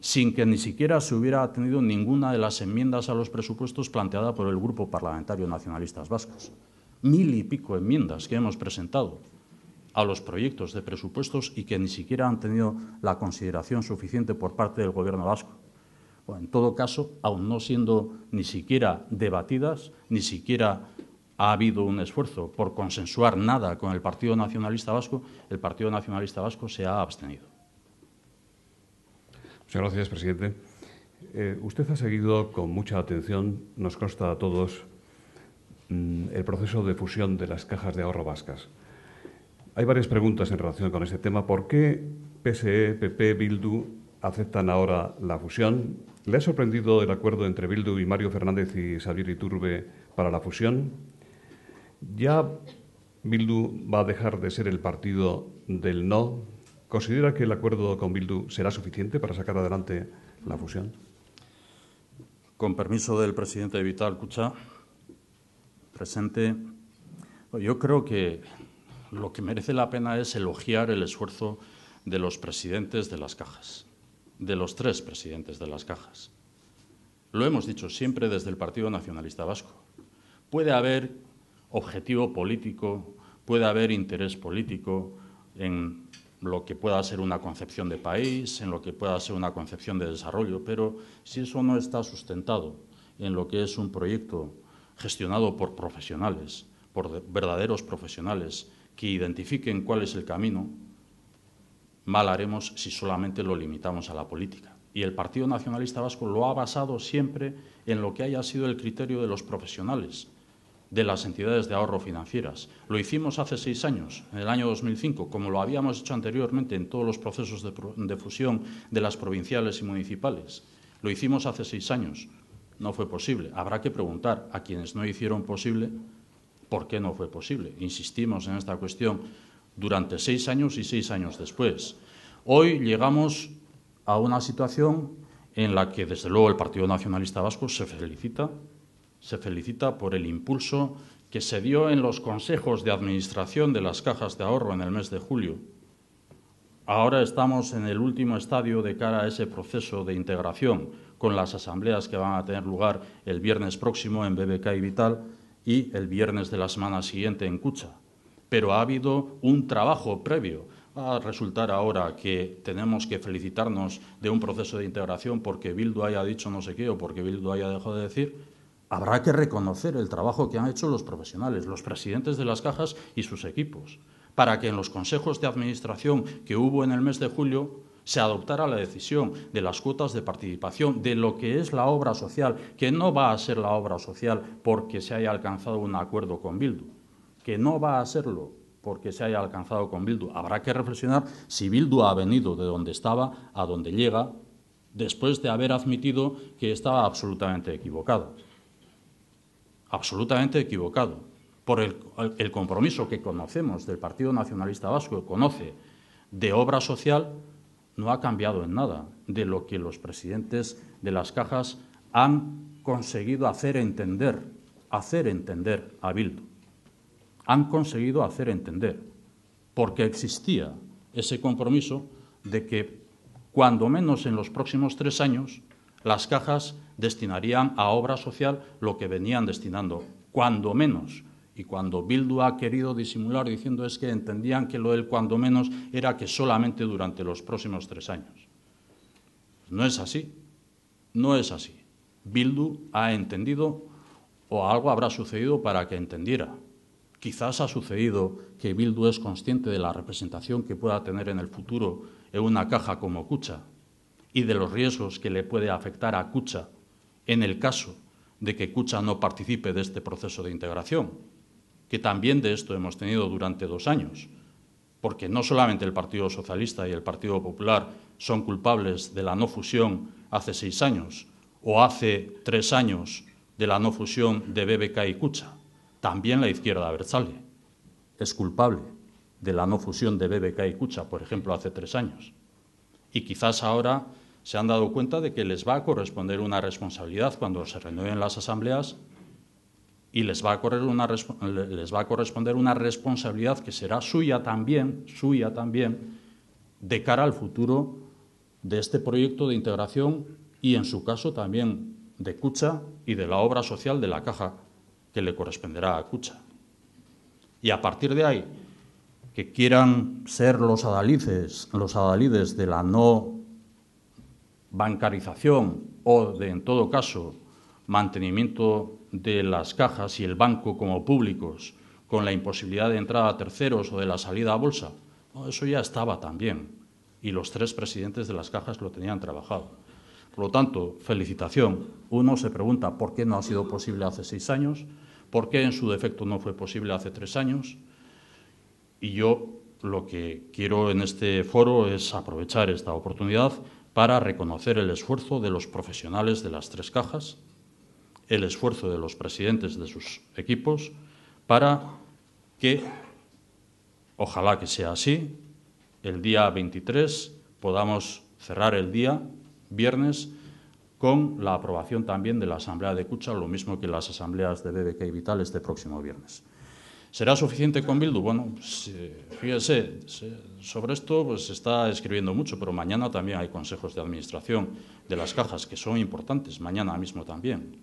sin que ni siquiera se hubiera atendido ninguna de las enmiendas a los presupuestos planteada por el Grupo Parlamentario Nacionalistas Vascos. 1000 y pico enmiendas que hemos presentado a los proyectos de presupuestos y que ni siquiera han tenido la consideración suficiente por parte del Gobierno vasco. Bueno, en todo caso, aun no siendo ni siquiera debatidas, ni siquiera ha habido un esfuerzo por consensuar nada con el Partido Nacionalista Vasco, el Partido Nacionalista Vasco se ha abstenido. Muchas gracias, presidente. Usted ha seguido con mucha atención, nos consta a todos, el proceso de fusión de las cajas de ahorro vascas. Hay varias preguntas en relación con este tema. ¿Por qué PSE, PP, Bildu aceptan ahora la fusión? ¿Le ha sorprendido el acuerdo entre Bildu y Mario Fernández y Xabier Iturbe para la fusión? ¿Ya Bildu va a dejar de ser el partido del no? ¿Considera que el acuerdo con Bildu será suficiente para sacar adelante la fusión? Con permiso del presidente Vital Kutxa, presente, yo creo que lo que merece la pena es elogiar el esfuerzo de los presidentes de las cajas, de los tres presidentes de las cajas. Lo hemos dicho siempre desde el Partido Nacionalista Vasco. Puede haber objetivo político, puede haber interés político en lo que pueda ser una concepción de país, en lo que pueda ser una concepción de desarrollo, pero si eso no está sustentado en lo que es un proyecto gestionado por profesionales, por verdaderos profesionales que identifiquen cuál es el camino, mal haremos si solamente lo limitamos a la política. Y el Partido Nacionalista Vasco lo ha basado siempre en lo que haya sido el criterio de los profesionales, de las entidades de ahorro financieras. Lo hicimos hace 6 años, en el año 2005, como lo habíamos hecho anteriormente en todos los procesos de fusión de las provinciales y municipales. Lo hicimos hace 6 años. No fue posible. Habrá que preguntar a quienes no hicieron posible por qué no fue posible. Insistimos en esta cuestión durante 6 años y 6 años después. Hoy llegamos a una situación en la que, desde luego, el Partido Nacionalista Vasco se felicita por el impulso que se dio en los consejos de administración de las cajas de ahorro en el mes de julio. Ahora estamos en el último estadio de cara a ese proceso de integración con las asambleas que van a tener lugar el viernes próximo en BBK y Vital y el viernes de la semana siguiente en Kutxa. Pero ha habido un trabajo previo. Va a resultar ahora que tenemos que felicitarnos de un proceso de integración porque Bildu haya dicho no sé qué o porque Bildu haya dejado de decir. Habrá que reconocer el trabajo que han hecho los profesionales, los presidentes de las cajas y sus equipos, para que en los consejos de administración que hubo en el mes de julio se adoptara la decisión de las cuotas de participación, de lo que es la obra social, que no va a ser la obra social porque se haya alcanzado un acuerdo con Bildu, que no va a serlo porque se haya alcanzado con Bildu. Habrá que reflexionar si Bildu ha venido de donde estaba a donde llega después de haber admitido que estaba absolutamente equivocado. Absolutamente equivocado, por el compromiso que conocemos del Partido Nacionalista Vasco, conoce de obra social, no ha cambiado en nada de lo que los presidentes de las cajas han conseguido hacer entender a Bildu. Han conseguido hacer entender, porque existía ese compromiso de que, cuando menos en los próximos 3 años, las cajas destinarían a obra social lo que venían destinando, cuando menos. Y cuando Bildu ha querido disimular diciendo es que entendían que lo del cuando menos era que solamente durante los próximos 3 años. No es así, no es así. Bildu ha entendido, o algo habrá sucedido para que entendiera. Quizás ha sucedido que Bildu es consciente de la representación que pueda tener en el futuro en una caja como Kutxa y de los riesgos que le puede afectar a Kutxa en el caso de que Kutxa no participe de este proceso de integración, que también de esto hemos tenido durante 2 años, porque no solamente el Partido Socialista y el Partido Popular son culpables de la no fusión hace 6 años o hace 3 años de la no fusión de BBK y Kutxa, también la izquierda abertzale es culpable de la no fusión de BBK y Kutxa, por ejemplo, hace 3 años. Y quizás ahora se han dado cuenta de que les va a corresponder una responsabilidad cuando se renueven las asambleas y les va a corresponder una responsabilidad que será suya también, de cara al futuro de este proyecto de integración y, en su caso, también de Kutxa y de la obra social de la Caja que le corresponderá a Kutxa. Y a partir de ahí, que quieran ser los adalides de la no bancarización o de, en todo caso, mantenimiento de las cajas y el banco como públicos con la imposibilidad de entrada a terceros o de la salida a bolsa, no, eso ya estaba también y los 3 presidentes de las cajas lo tenían trabajado. Por lo tanto, felicitación. Uno se pregunta por qué no ha sido posible hace 6 años, por qué en su defecto no fue posible hace 3 años. Y yo lo que quiero en este foro es aprovechar esta oportunidad para reconocer el esfuerzo de los profesionales de las 3 cajas, el esfuerzo de los presidentes de sus equipos, para que, ojalá que sea así, el día 23 podamos cerrar el día, viernes, con la aprobación también de la Asamblea de Kutxa, lo mismo que las asambleas de BBK y Vital este próximo viernes. ¿Será suficiente con Bildu? Bueno, pues, fíjese, sobre esto pues, se está escribiendo mucho, pero mañana también hay consejos de administración de las cajas que son importantes, mañana mismo también.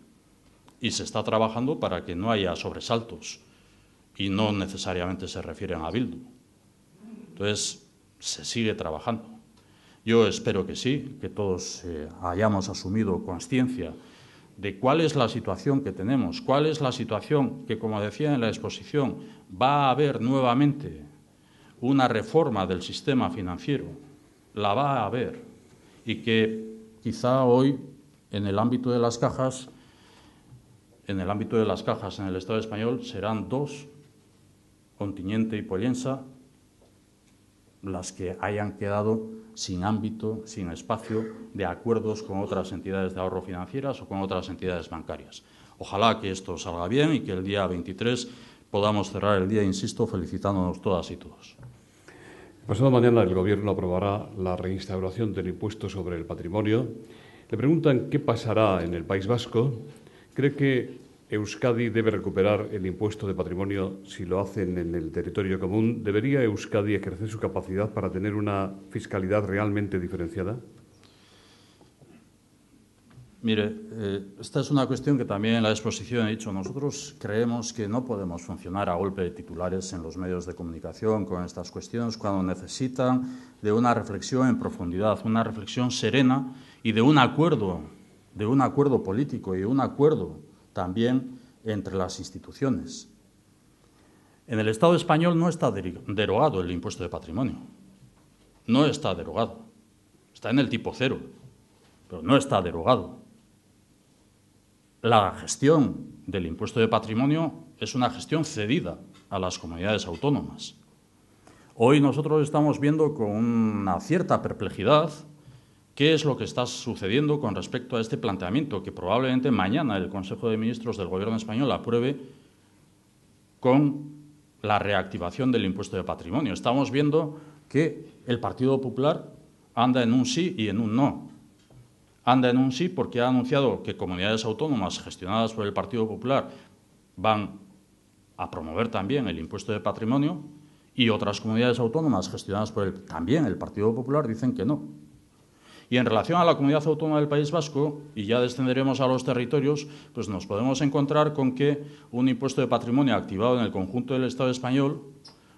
Y se está trabajando para que no haya sobresaltos y no necesariamente se refieren a Bildu. Entonces, se sigue trabajando. Yo espero que sí, que todos hayamos asumido consciencia de cuál es la situación que tenemos, cuál es la situación que, como decía en la exposición, va a haber nuevamente una reforma del sistema financiero, la va a haber, y que quizá hoy en el ámbito de las cajas, en el Estado español serán 2, Ontinyente y Pollensa, las que hayan quedado sin ámbito, sin espacio de acuerdos con otras entidades de ahorro financieras o con otras entidades bancarias. Ojalá que esto salga bien y que el día 23 podamos cerrar el día, insisto, felicitándonos todas y todos. Pasado mañana el Gobierno aprobará la reinstauración del impuesto sobre el patrimonio. Le preguntan qué pasará en el País Vasco. ¿Cree que Euskadi debe recuperar el impuesto de patrimonio si lo hacen en el territorio común? ¿Debería Euskadi ejercer su capacidad para tener una fiscalidad realmente diferenciada? Mire, esta es una cuestión que también en la exposición he dicho. Nosotros creemos que no podemos funcionar a golpe de titulares en los medios de comunicación con estas cuestiones cuando necesitan de una reflexión en profundidad, una reflexión serena y de un acuerdo político y un acuerdo también entre las instituciones. En el Estado español no está derogado el impuesto de patrimonio. No está derogado. Está en el tipo 0, pero no está derogado. La gestión del impuesto de patrimonio es una gestión cedida a las comunidades autónomas. Hoy nosotros estamos viendo con una cierta perplejidad qué es lo que está sucediendo con respecto a este planteamiento que probablemente mañana el Consejo de Ministros del Gobierno español apruebe con la reactivación del impuesto de patrimonio. Estamos viendo que el Partido Popular anda en un sí y en un no. Anda en un sí porque ha anunciado que comunidades autónomas gestionadas por el Partido Popular van a promover también el impuesto de patrimonio y otras comunidades autónomas gestionadas por también el Partido Popular dicen que no. Y en relación a la comunidad autónoma del País Vasco, y ya descenderemos a los territorios, pues nos podemos encontrar con que un impuesto de patrimonio activado en el conjunto del Estado español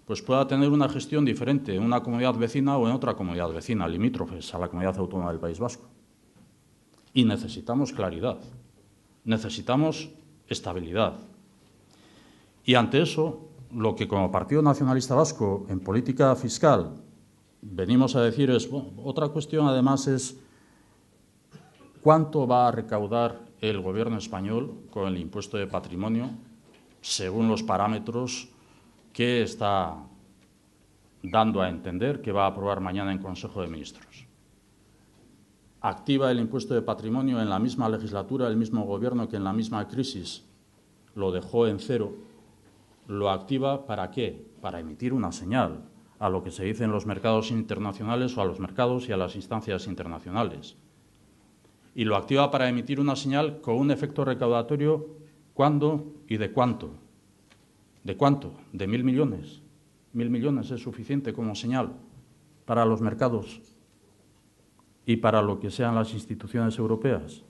pues pueda tener una gestión diferente en una comunidad vecina o en otra comunidad vecina, limítrofes a la comunidad autónoma del País Vasco. Y necesitamos claridad, necesitamos estabilidad. Y ante eso, lo que como Partido Nacionalista Vasco en política fiscal venimos a decir es, bueno, otra cuestión además es ¿Cuánto va a recaudar el Gobierno español con el impuesto de patrimonio según los parámetros que está dando a entender que va a aprobar mañana en Consejo de Ministros? ¿Activa el impuesto de patrimonio en la misma legislatura el mismo Gobierno que en la misma crisis lo dejó en cero? ¿Lo activa para qué? Para emitir una señal a lo que se dice en los mercados internacionales o a los mercados y a las instancias internacionales. Y lo activa para emitir una señal con un efecto recaudatorio, ¿cuándo y de cuánto? ¿De cuánto? ¿De 1.000 millones? 1.000 millones es suficiente como señal para los mercados y para lo que sean las instituciones europeas.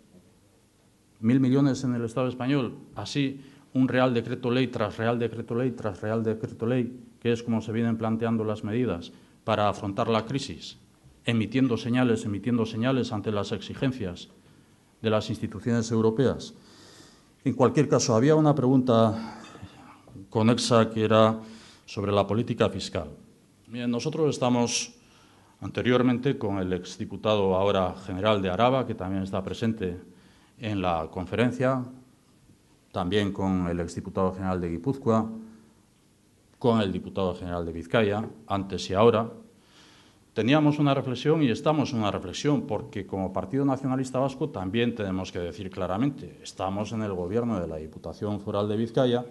1.000 millones en el Estado español, así un Real Decreto Ley tras Real Decreto Ley tras Real Decreto Ley, que es como se vienen planteando las medidas para afrontar la crisis, emitiendo señales ante las exigencias de las instituciones europeas. En cualquier caso, había una pregunta conexa que era sobre la política fiscal. Bien, nosotros estamos anteriormente con el exdiputado ahora general de Araba, que también está presente en la conferencia, también con el exdiputado general de Guipúzcoa, con el diputado general de Vizcaya, antes y ahora. Teníamos una reflexión y estamos en una reflexión, porque como Partido Nacionalista Vasco también tenemos que decir claramente, estamos en el Gobierno de la Diputación Foral de Vizcaya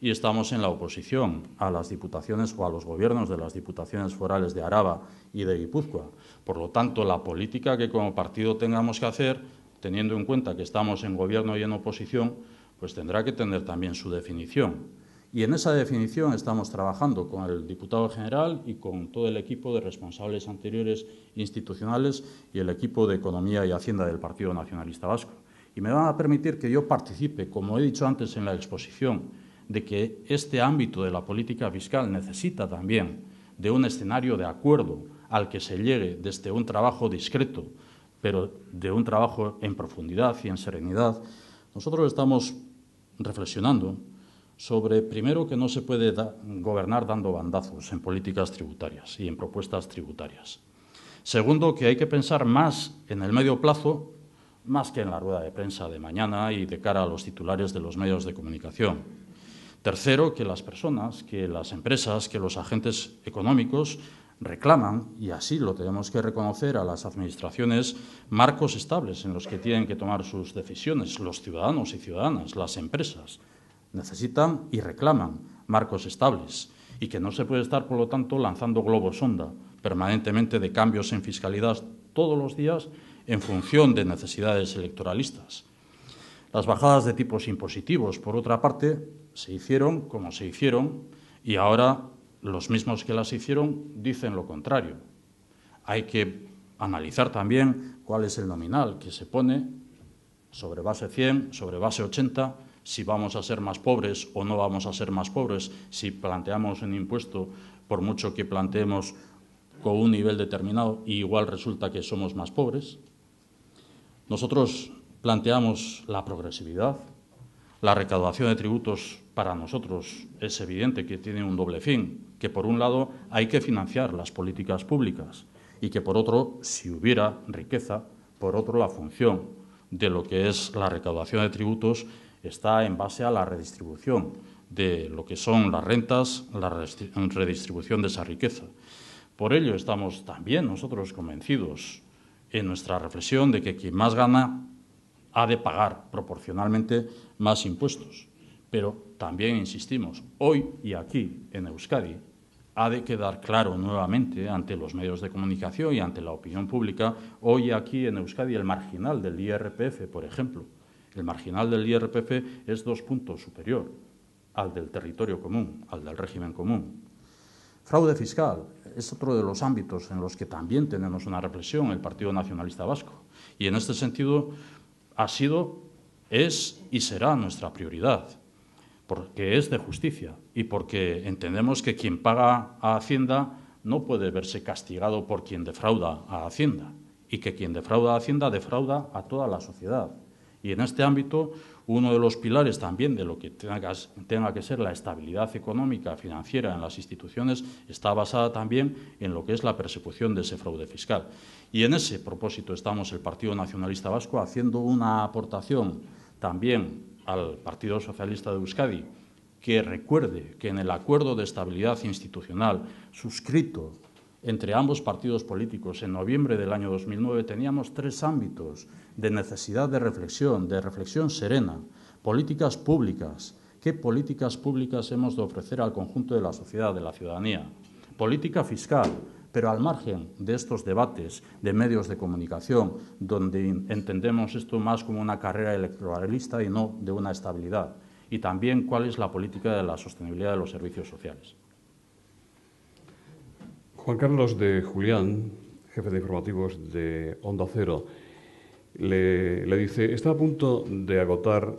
y estamos en la oposición a las diputaciones o a los gobiernos de las diputaciones forales de Araba y de Guipúzcoa. Por lo tanto, la política que como partido tengamos que hacer, teniendo en cuenta que estamos en gobierno y en oposición, pues tendrá que tener también su definición. Y en esa definición estamos trabajando con el diputado general y con todo el equipo de responsables anteriores institucionales y el equipo de Economía y Hacienda del Partido Nacionalista Vasco. Y me van a permitir que yo participe, como he dicho antes en la exposición, de que este ámbito de la política fiscal necesita también de un escenario de acuerdo al que se llegue desde un trabajo discreto, pero de un trabajo en profundidad y en serenidad. Nosotros estamos reflexionando sobre, primero, que no se puede gobernar dando bandazos en políticas tributarias y en propuestas tributarias. Segundo, que hay que pensar más en el medio plazo, más que en la rueda de prensa de mañana y de cara a los titulares de los medios de comunicación. Tercero, que las personas, que las empresas, que los agentes económicos reclaman, y así lo tenemos que reconocer a las administraciones, marcos estables en los que tienen que tomar sus decisiones. Los ciudadanos y ciudadanas, las empresas, necesitan y reclaman marcos estables y que no se puede estar, por lo tanto, lanzando globos sonda permanentemente de cambios en fiscalidad todos los días en función de necesidades electoralistas. Las bajadas de tipos impositivos, por otra parte, se hicieron como se hicieron y ahora los mismos que las hicieron dicen lo contrario. Hay que analizar también cuál es el nominal que se pone sobre base 100, sobre base 80, si vamos a ser más pobres o no vamos a ser más pobres, si planteamos un impuesto, por mucho que planteemos con un nivel determinado, y igual resulta que somos más pobres. Nosotros planteamos la progresividad. La recaudación de tributos para nosotros es evidente que tiene un doble fin, que por un lado hay que financiar las políticas públicas y que por otro, si hubiera riqueza, por otro la función de lo que es la recaudación de tributos está en base a la redistribución de lo que son las rentas, la redistribución de esa riqueza. Por ello estamos también nosotros convencidos en nuestra reflexión de que quien más gana ha de pagar proporcionalmente más impuestos. Pero también insistimos, hoy y aquí en Euskadi ha de quedar claro nuevamente ante los medios de comunicación y ante la opinión pública, hoy y aquí en Euskadi el marginal del IRPF, por ejemplo, el marginal del IRPF es 2 puntos superior al del territorio común, al del régimen común. Fraude fiscal es otro de los ámbitos en los que también tenemos una reflexión el Partido Nacionalista Vasco. Y en este sentido ha sido, es y será nuestra prioridad, porque es de justicia y porque entendemos que quien paga a Hacienda no puede verse castigado por quien defrauda a Hacienda y que quien defrauda a Hacienda defrauda a toda la sociedad. Y en este ámbito uno de los pilares también de lo que tenga que ser la estabilidad económica, financiera en las instituciones está basada también en lo que es la persecución de ese fraude fiscal. Y en ese propósito estamos el Partido Nacionalista Vasco haciendo una aportación también al Partido Socialista de Euskadi, que recuerde que en el acuerdo de estabilidad institucional suscrito entre ambos partidos políticos en noviembre del año 2009 teníamos 3 ámbitos de necesidad de reflexión serena, políticas públicas. ¿Qué políticas públicas hemos de ofrecer al conjunto de la sociedad, de la ciudadanía? Política fiscal, pero al margen de estos debates de medios de comunicación, donde entendemos esto más como una carrera electoralista y no de una estabilidad. Y también cuál es la política de la sostenibilidad de los servicios sociales. Juan Carlos de Julián, jefe de informativos de Onda Cero, le dice, está a punto de agotar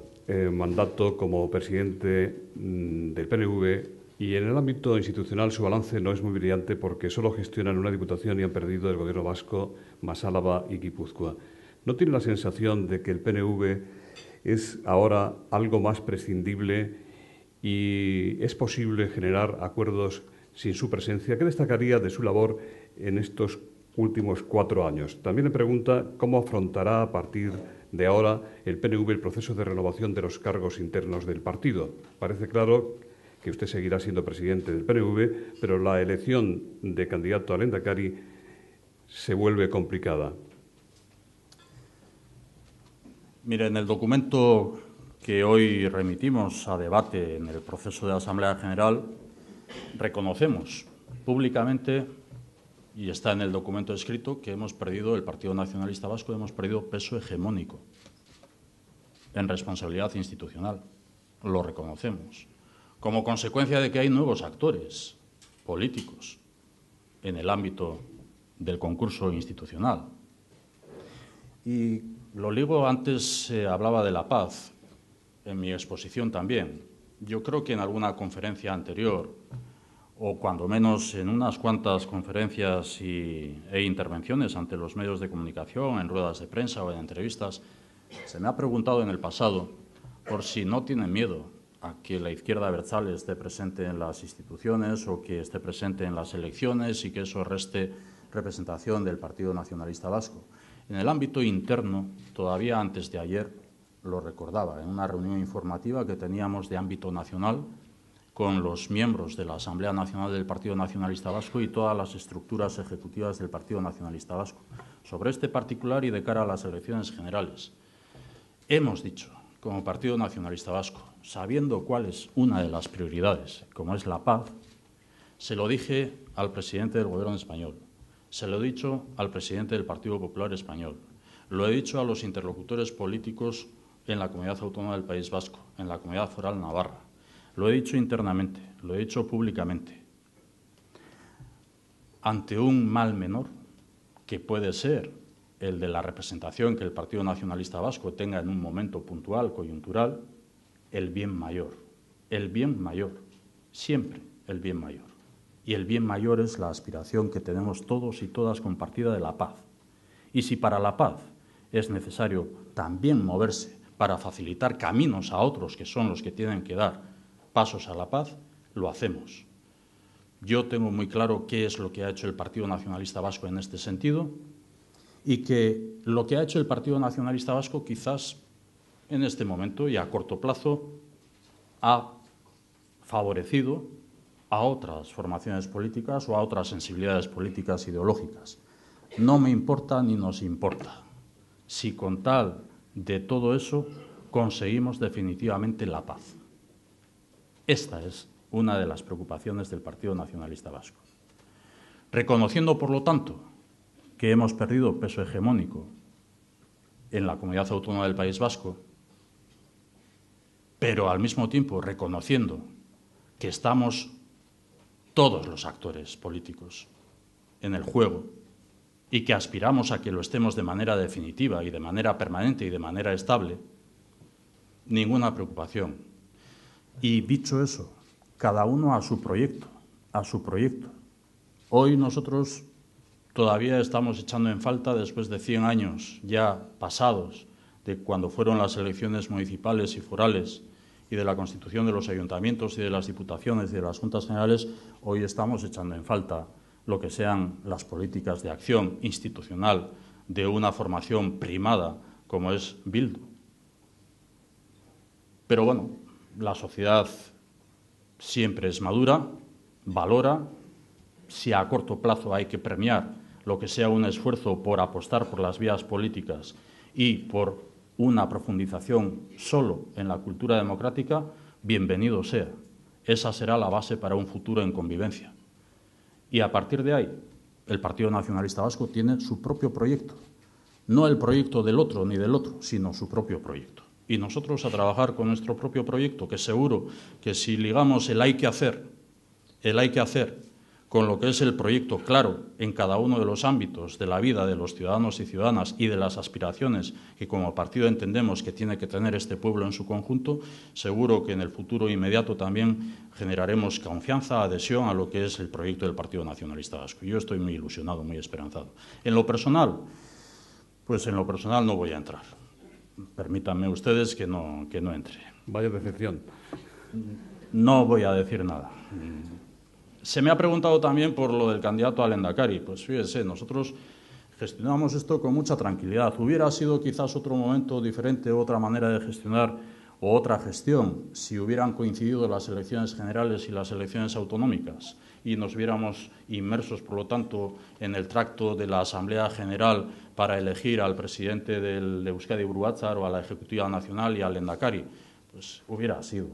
mandato como presidente del PNV y en el ámbito institucional su balance no es muy brillante porque solo gestionan una diputación y han perdido el gobierno vasco más Álava y Guipúzcoa. ¿No tiene la sensación de que el PNV es ahora algo más prescindible y es posible generar acuerdos sin su presencia? ¿Qué destacaría de su labor en estos últimos 4 años? También le pregunta cómo afrontará a partir de ahora el PNV el proceso de renovación de los cargos internos del partido. Parece claro que usted seguirá siendo presidente del PNV, pero la elección de candidato a Lehendakari se vuelve complicada. Mire, en el documento que hoy remitimos a debate en el proceso de Asamblea General, reconocemos públicamente, y está en el documento escrito, que hemos perdido, el Partido Nacionalista Vasco, hemos perdido peso hegemónico en responsabilidad institucional. Lo reconocemos. Como consecuencia de que hay nuevos actores políticos en el ámbito del concurso institucional. Y lo ligo, antes hablaba de la paz, en mi exposición también. Yo creo que en alguna conferencia anterior, o cuando menos en unas cuantas conferencias e intervenciones ante los medios de comunicación, en ruedas de prensa o en entrevistas, se me ha preguntado en el pasado por si no tienen miedo a que la izquierda abertzale esté presente en las instituciones o que esté presente en las elecciones y que eso reste representación del Partido Nacionalista Vasco. En el ámbito interno, todavía antes de ayer, lo recordaba, en una reunión informativa que teníamos de ámbito nacional con los miembros de la Asamblea Nacional del Partido Nacionalista Vasco y todas las estructuras ejecutivas del Partido Nacionalista Vasco, sobre este particular y de cara a las elecciones generales. Hemos dicho, como Partido Nacionalista Vasco, sabiendo cuál es una de las prioridades, como es la paz, se lo dije al presidente del Gobierno español, se lo he dicho al presidente del Partido Popular Español, lo he dicho a los interlocutores políticos en la Comunidad Autónoma del País Vasco, en la Comunidad Foral Navarra. Lo he dicho internamente, lo he dicho públicamente. Ante un mal menor, que puede ser el de la representación que el Partido Nacionalista Vasco tenga en un momento puntual, coyuntural, el bien mayor, siempre el bien mayor. Y el bien mayor es la aspiración que tenemos todos y todas compartida de la paz. Y si para la paz es necesario también moverse para facilitar caminos a otros que son los que tienen que dar pasos a la paz, lo hacemos. Yo tengo muy claro qué es lo que ha hecho el Partido Nacionalista Vasco en este sentido y que lo que ha hecho el Partido Nacionalista Vasco quizás en este momento y a corto plazo ha favorecido a otras formaciones políticas o a otras sensibilidades políticas ideológicas. No me importa ni nos importa si con tal de todo eso conseguimos definitivamente la paz. Esta es una de las preocupaciones del Partido Nacionalista Vasco. Reconociendo, por lo tanto, que hemos perdido peso hegemónico en la Comunidad Autónoma del País Vasco, pero al mismo tiempo reconociendo que estamos todos los actores políticos en el juego y que aspiramos a que lo estemos de manera definitiva y de manera permanente y de manera estable, ninguna preocupación. Y dicho eso, cada uno a su proyecto, a su proyecto. Hoy nosotros todavía estamos echando en falta, después de 100 años ya pasados de cuando fueron las elecciones municipales y forales y de la constitución de los ayuntamientos y de las diputaciones y de las juntas generales, hoy estamos echando en falta lo que sean las políticas de acción institucional de una formación primada como es Bildu. Pero bueno, la sociedad siempre es madura, valora. Si a corto plazo hay que premiar lo que sea un esfuerzo por apostar por las vías políticas y por una profundización solo en la cultura democrática, bienvenido sea. Esa será la base para un futuro en convivencia. Y a partir de ahí, el Partido Nacionalista Vasco tiene su propio proyecto. No el proyecto del otro ni del otro, sino su propio proyecto. Y nosotros a trabajar con nuestro propio proyecto, que seguro que si ligamos el hay que hacer con lo que es el proyecto claro en cada uno de los ámbitos de la vida de los ciudadanos y ciudadanas y de las aspiraciones que como partido entendemos que tiene que tener este pueblo en su conjunto, seguro que en el futuro inmediato también generaremos confianza, adhesión a lo que es el proyecto del Partido Nacionalista Vasco. Yo estoy muy ilusionado, muy esperanzado. En lo personal, pues en lo personal no voy a entrar. Permítanme ustedes que no entre. Vaya decepción. No voy a decir nada. Se me ha preguntado también por lo del candidato al Lehendakari. Pues fíjese, nosotros gestionamos esto con mucha tranquilidad. Hubiera sido quizás otro momento diferente, otra manera de gestionar o otra gestión si hubieran coincidido las elecciones generales y las elecciones autonómicas y nos viéramos inmersos, por lo tanto, en el tracto de la Asamblea General para elegir al presidente de Euskadi Buru Batzar o a la Ejecutiva Nacional y al Lehendakari. Pues hubiera sido.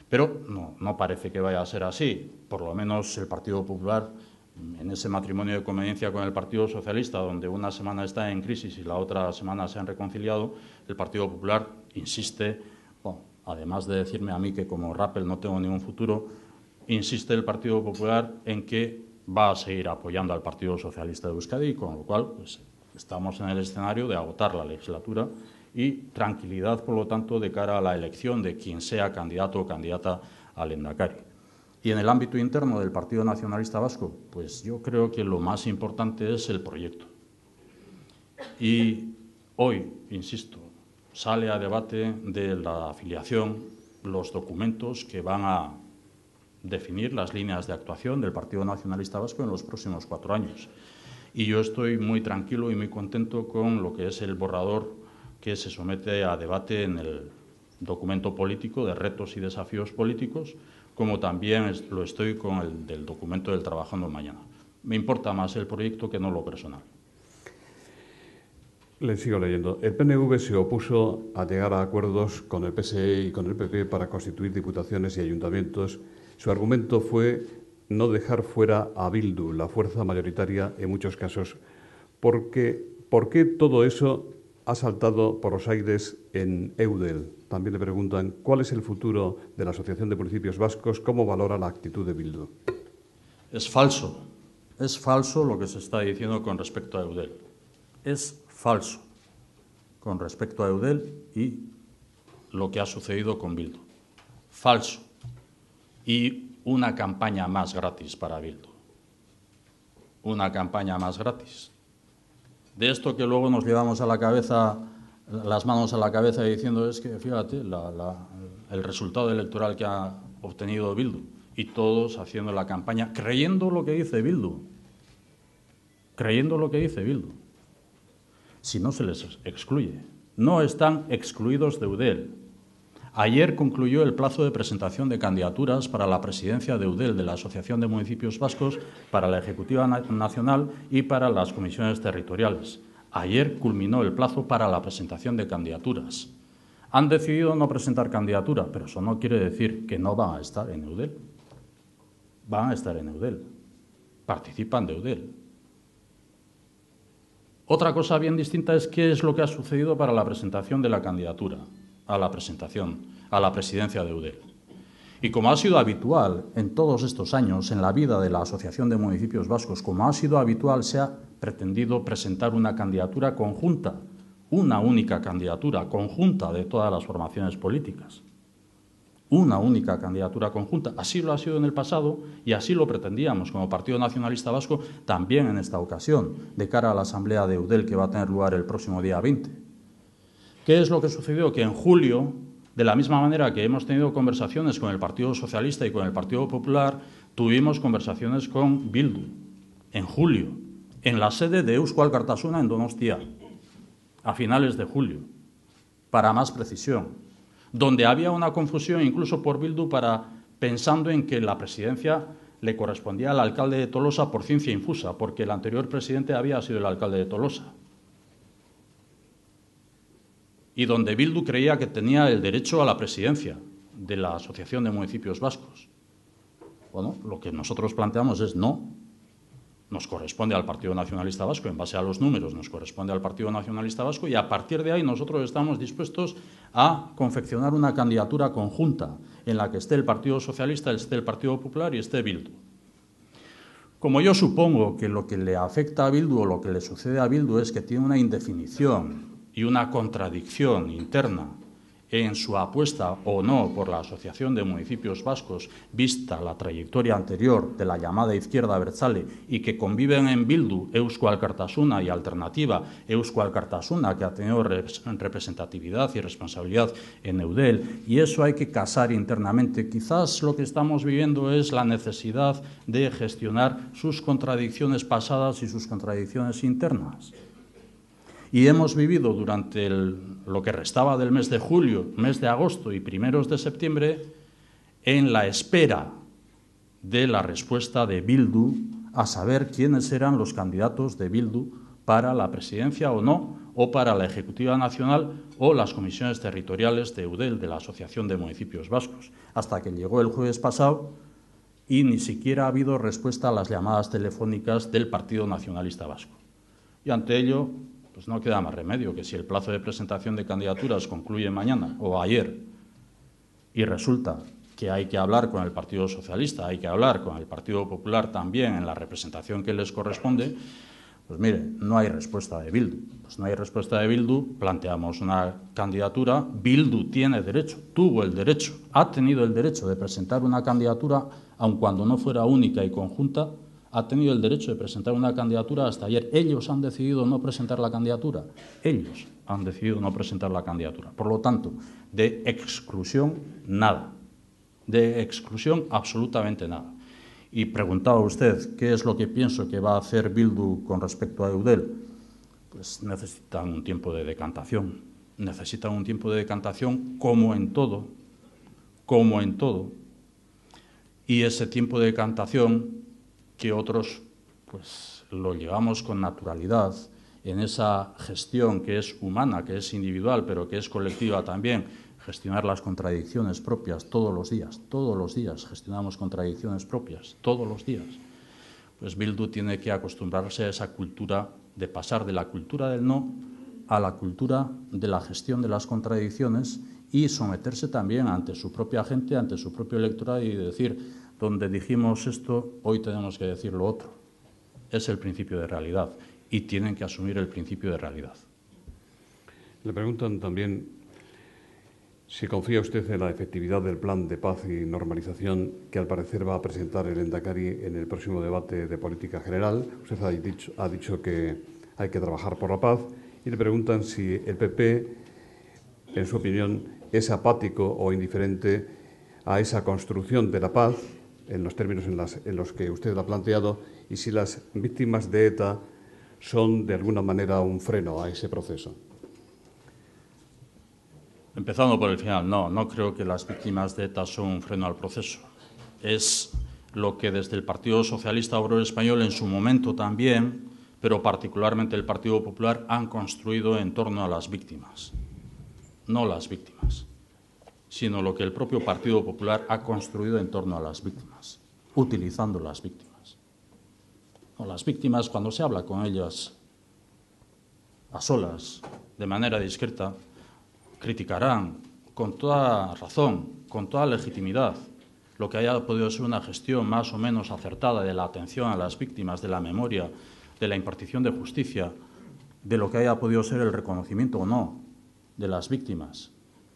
Pero no parece que vaya a ser así. Por lo menos el Partido Popular, en ese matrimonio de conveniencia con el Partido Socialista, donde una semana está en crisis y la otra semana se han reconciliado, el Partido Popular insiste, bueno, además de decirme a mí que como Rappel no tengo ningún futuro, insiste el Partido Popular en que va a seguir apoyando al Partido Socialista de Euskadi, con lo cual pues, estamos en el escenario de agotar la legislatura y tranquilidad, por lo tanto, de cara a la elección de quien sea candidato o candidata al Lehendakari. Y en el ámbito interno del Partido Nacionalista Vasco, pues yo creo que lo más importante es el proyecto. Y hoy, insisto, sale a debate de la afiliación los documentos que van a definir las líneas de actuación del Partido Nacionalista Vasco en los próximos 4 años. Y yo estoy muy tranquilo y muy contento con lo que es el borrador que se somete a debate en el documento político de retos y desafíos políticos, como también lo estoy con el del documento del Trabajando Mañana. Me importa más el proyecto que no lo personal. Le sigo leyendo. El PNV se opuso a llegar a acuerdos con el PSE y con el PP para constituir diputaciones y ayuntamientos. Su argumento fue no dejar fuera a Bildu, la fuerza mayoritaria en muchos casos. ¿Por qué todo eso ha saltado por los aires en Eudel? También le preguntan cuál es el futuro de la Asociación de Municipios Vascos, cómo valora la actitud de Bildu. Es falso lo que se está diciendo con respecto a Eudel. Es falso con respecto a Eudel y lo que ha sucedido con Bildu. Falso. Y una campaña más gratis para Bildu. Una campaña más gratis. De esto que luego nos llevamos a la cabeza, las manos a la cabeza diciendo es que, fíjate, el resultado electoral que ha obtenido Bildu y todos haciendo la campaña creyendo lo que dice Bildu. Creyendo lo que dice Bildu. Si no se les excluye. No están excluidos de Eudel. Ayer concluyó el plazo de presentación de candidaturas para la presidencia de Eudel, de la Asociación de Municipios Vascos, para la Ejecutiva Nacional y para las comisiones territoriales. Ayer culminó el plazo para la presentación de candidaturas. Han decidido no presentar candidatura, pero eso no quiere decir que no van a estar en Eudel. Van a estar en Eudel. Participan de Eudel. Otra cosa bien distinta es qué es lo que ha sucedido para la presentación de la candidatura a la presidencia de Eudel. Y como ha sido habitual en todos estos años en la vida de la Asociación de Municipios Vascos, como ha sido habitual, se ha pretendido presentar una candidatura conjunta, una única candidatura conjunta de todas las formaciones políticas. Una única candidatura conjunta. Así lo ha sido en el pasado y así lo pretendíamos como Partido Nacionalista Vasco también en esta ocasión, de cara a la Asamblea de Eudel que va a tener lugar el próximo día 20. ¿Qué es lo que sucedió? Que en julio, de la misma manera que hemos tenido conversaciones con el Partido Socialista y con el Partido Popular, tuvimos conversaciones con Bildu, en julio, en la sede de Eusko Alkartasuna en Donostia, a finales de julio, para más precisión, donde había una confusión incluso por Bildu pensando en que la presidencia le correspondía al alcalde de Tolosa por ciencia infusa, porque el anterior presidente había sido el alcalde de Tolosa. Y donde Bildu creía que tenía el derecho a la presidencia de la Asociación de Municipios Vascos. Bueno, lo que nosotros planteamos es no. Nos corresponde al Partido Nacionalista Vasco, en base a los números, nos corresponde al Partido Nacionalista Vasco y a partir de ahí nosotros estamos dispuestos a confeccionar una candidatura conjunta en la que esté el Partido Socialista, esté el Partido Popular y esté Bildu. Como yo supongo que lo que le afecta a Bildu o lo que le sucede a Bildu es que tiene una indefinición y una contradicción interna en su apuesta o no por la Asociación de Municipios Vascos, vista la trayectoria anterior de la llamada izquierda abertzale y que conviven en Bildu Eusko Alkartasuna y Alternativa Eusko Alkartasuna, que ha tenido representatividad y responsabilidad en Eudel, y eso hay que casar internamente. Quizás lo que estamos viviendo es la necesidad de gestionar sus contradicciones pasadas y sus contradicciones internas. Y hemos vivido durante lo que restaba del mes de julio, mes de agosto y primeros de septiembre en la espera de la respuesta de Bildu a saber quiénes eran los candidatos de Bildu para la presidencia o no, o para la Ejecutiva Nacional o las comisiones territoriales de Eudel, de la Asociación de Municipios Vascos, hasta que llegó el jueves pasado y ni siquiera ha habido respuesta a las llamadas telefónicas del Partido Nacionalista Vasco. Y ante ello, pues no queda más remedio que si el plazo de presentación de candidaturas concluye mañana o ayer y resulta que hay que hablar con el Partido Socialista, hay que hablar con el Partido Popular también en la representación que les corresponde, pues mire, no hay respuesta de Bildu. Pues no hay respuesta de Bildu, planteamos una candidatura, Bildu tiene derecho, tuvo el derecho, ha tenido el derecho de presentar una candidatura, aun cuando no fuera única y conjunta, ha tenido el derecho de presentar una candidatura hasta ayer. Ellos han decidido no presentar la candidatura. Ellos han decidido no presentar la candidatura. Por lo tanto, de exclusión, nada. De exclusión, absolutamente nada. Y preguntaba usted qué es lo que pienso que va a hacer Bildu con respecto a Eudel. Pues necesitan un tiempo de decantación. Necesitan un tiempo de decantación como en todo. Como en todo. Y ese tiempo de decantación que otros pues lo llevamos con naturalidad en esa gestión que es humana, que es individual, pero que es colectiva también, gestionar las contradicciones propias todos los días gestionamos contradicciones propias, todos los días. Pues Bildu tiene que acostumbrarse a esa cultura de pasar de la cultura del no a la cultura de la gestión de las contradicciones y someterse también ante su propia gente, ante su propio electorado y decir, donde dijimos esto, hoy tenemos que decir lo otro. Es el principio de realidad y tienen que asumir el principio de realidad. Le preguntan también si confía usted en la efectividad del plan de paz y normalización que al parecer va a presentar el Endacari en el próximo debate de política general. Usted ha dicho que hay que trabajar por la paz y le preguntan si el PP, en su opinión, es apático o indiferente a esa construcción de la paz en los términos en los que usted lo ha planteado y si las víctimas de ETA son de alguna manera un freno a ese proceso. Empezando por el final, no creo que las víctimas de ETA son un freno al proceso. Es lo que desde el Partido Socialista Obrero Español en su momento también, pero particularmente el Partido Popular, han construido en torno a las víctimas. No las víctimas, sino lo que el propio Partido Popular ha construido en torno a las víctimas, utilizando las víctimas. No, las víctimas, cuando se habla con ellas a solas, de manera discreta, criticarán con toda razón, con toda legitimidad, lo que haya podido ser una gestión más o menos acertada de la atención a las víctimas, de la memoria, de la impartición de justicia, de lo que haya podido ser el reconocimiento o no de las víctimas.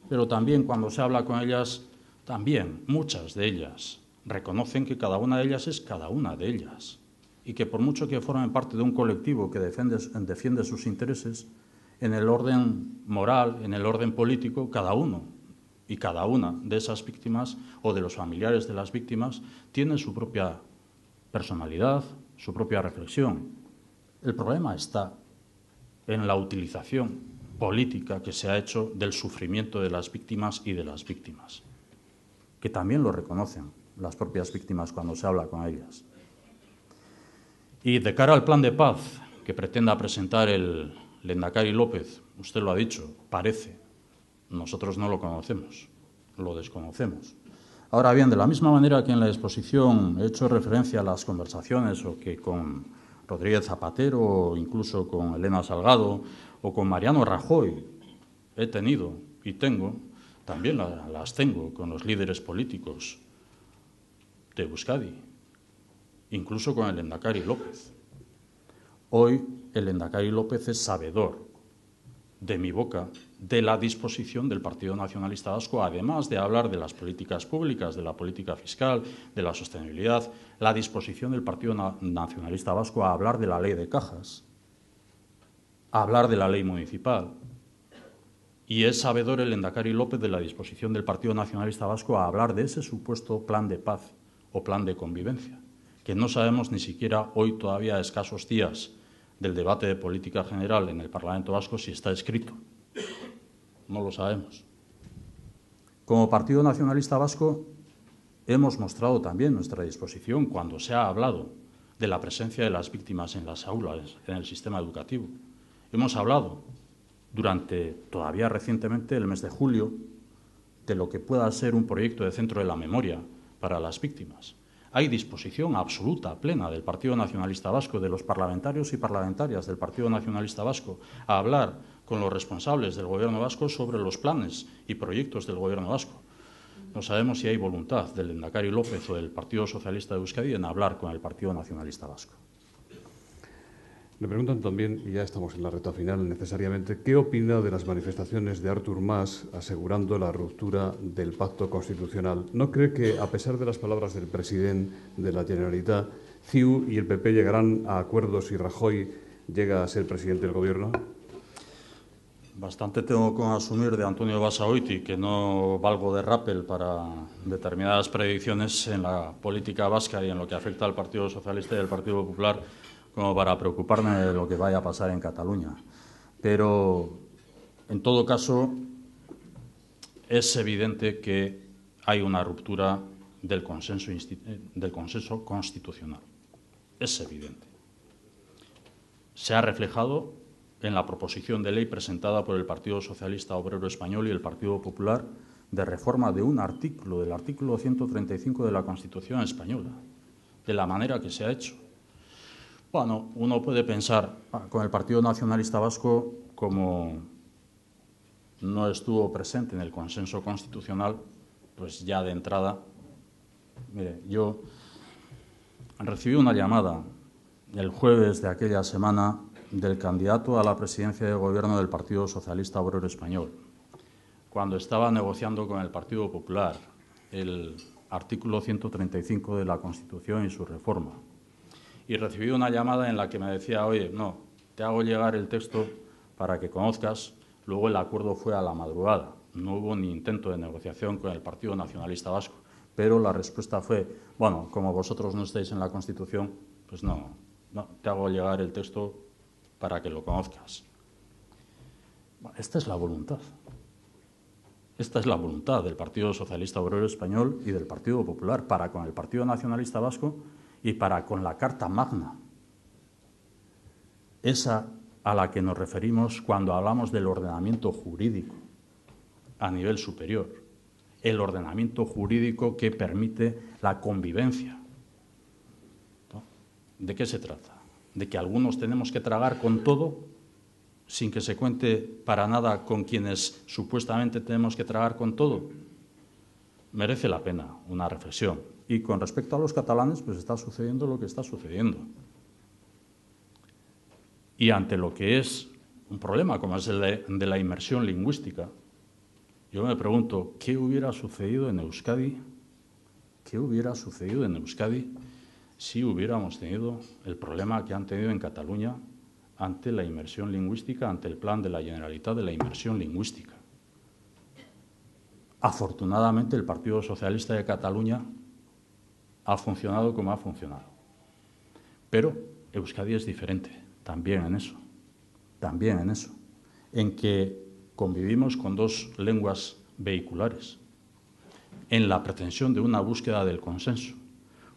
Pero también cuando se habla con ellas, también muchas de ellas reconocen que cada una de ellas es cada una de ellas y que por mucho que formen parte de un colectivo que defiende sus intereses, En el orden moral, en el orden político, cada uno y cada una de esas víctimas o de los familiares de las víctimas tiene su propia personalidad, su propia reflexión. El problema está en la utilización política que se ha hecho del sufrimiento de las víctimas y de las víctimas, que también lo reconocen las propias víctimas cuando se habla con ellas. Y de cara al plan de paz que pretenda presentar el Lehendakari López, usted lo ha dicho, parece. Nosotros no lo conocemos, lo desconocemos. Ahora bien, de la misma manera que en la exposición he hecho referencia a las conversaciones o que con Rodríguez Zapatero o incluso con Elena Salgado o con Mariano Rajoy he tenido y tengo, también las tengo con los líderes políticos de Euskadi, incluso con el Lehendakari López. Hoy el Lehendakari López es sabedor de mi boca de la disposición del Partido Nacionalista Vasco, además de hablar de las políticas públicas, de la política fiscal, de la sostenibilidad, la disposición del Partido Nacionalista Vasco a hablar de la ley de cajas, a hablar de la ley municipal. Y es sabedor el Lehendakari López de la disposición del Partido Nacionalista Vasco a hablar de ese supuesto plan de paz o plan de convivencia, que no sabemos ni siquiera hoy, todavía a escasos días del debate de política general en el Parlamento Vasco, si está escrito. No lo sabemos. Como Partido Nacionalista Vasco hemos mostrado también nuestra disposición cuando se ha hablado de la presencia de las víctimas en las aulas, en el sistema educativo. Hemos hablado durante, todavía recientemente, el mes de julio, de lo que pueda ser un proyecto de centro de la memoria para las víctimas. Hay disposición absoluta, plena, del Partido Nacionalista Vasco, de los parlamentarios y parlamentarias del Partido Nacionalista Vasco, a hablar con los responsables del Gobierno vasco sobre los planes y proyectos del Gobierno vasco. No sabemos si hay voluntad del Lehendakari López o del Partido Socialista de Euskadi en hablar con el Partido Nacionalista Vasco. Me preguntan también, y ya estamos en la recta final necesariamente, ¿qué opina de las manifestaciones de Artur Mas asegurando la ruptura del pacto constitucional? ¿No cree que, a pesar de las palabras del presidente de la Generalitat, CiU y el PP llegarán a acuerdos si Rajoy llega a ser presidente del Gobierno? Bastante tengo con asumir de Antonio Basagoiti que no valgo de rappel para determinadas predicciones en la política vasca y en lo que afecta al Partido Socialista y al Partido Popular, como para preocuparme de lo que vaya a pasar en Cataluña. Pero, en todo caso, es evidente que hay una ruptura del consenso constitucional. Es evidente. Se ha reflejado en la proposición de ley presentada por el Partido Socialista Obrero Español y el Partido Popular de reforma de un artículo, del artículo 135 de la Constitución española, de la manera que se ha hecho. Bueno, uno puede pensar con el Partido Nacionalista Vasco, como no estuvo presente en el consenso constitucional, pues ya de entrada, mire, yo recibí una llamada el jueves de aquella semana del candidato a la presidencia de gobierno del Partido Socialista Obrero Español, cuando estaba negociando con el Partido Popular el artículo 135 de la Constitución y su reforma. Y recibí una llamada en la que me decía, oye, no, te hago llegar el texto para que conozcas. Luego el acuerdo fue a la madrugada. No hubo ni intento de negociación con el Partido Nacionalista Vasco. Pero la respuesta fue, bueno, como vosotros no estáis en la Constitución, pues no, te hago llegar el texto para que lo conozcas. Bueno, esta es la voluntad. Esta es la voluntad del Partido Socialista Obrero Español y del Partido Popular para con el Partido Nacionalista Vasco y para con la Carta Magna, esa a la que nos referimos cuando hablamos del ordenamiento jurídico a nivel superior, el ordenamiento jurídico que permite la convivencia. ¿No? ¿De qué se trata? ¿De que algunos tenemos que tragar con todo sin que se cuente para nada con quienes supuestamente tenemos que tragar con todo? Merece la pena una reflexión. Y con respecto a los catalanes, pues está sucediendo lo que está sucediendo. Y ante lo que es un problema como es el de la inmersión lingüística, yo me pregunto, ¿qué hubiera sucedido en Euskadi? ¿Qué hubiera sucedido en Euskadi si hubiéramos tenido el problema que han tenido en Cataluña ante la inmersión lingüística, ante el plan de la Generalitat de la inmersión lingüística. Afortunadamente, el Partido Socialista de Cataluña ha funcionado como ha funcionado. Pero Euskadi es diferente, también en eso, en que convivimos con dos lenguas vehiculares, en la pretensión de una búsqueda del consenso,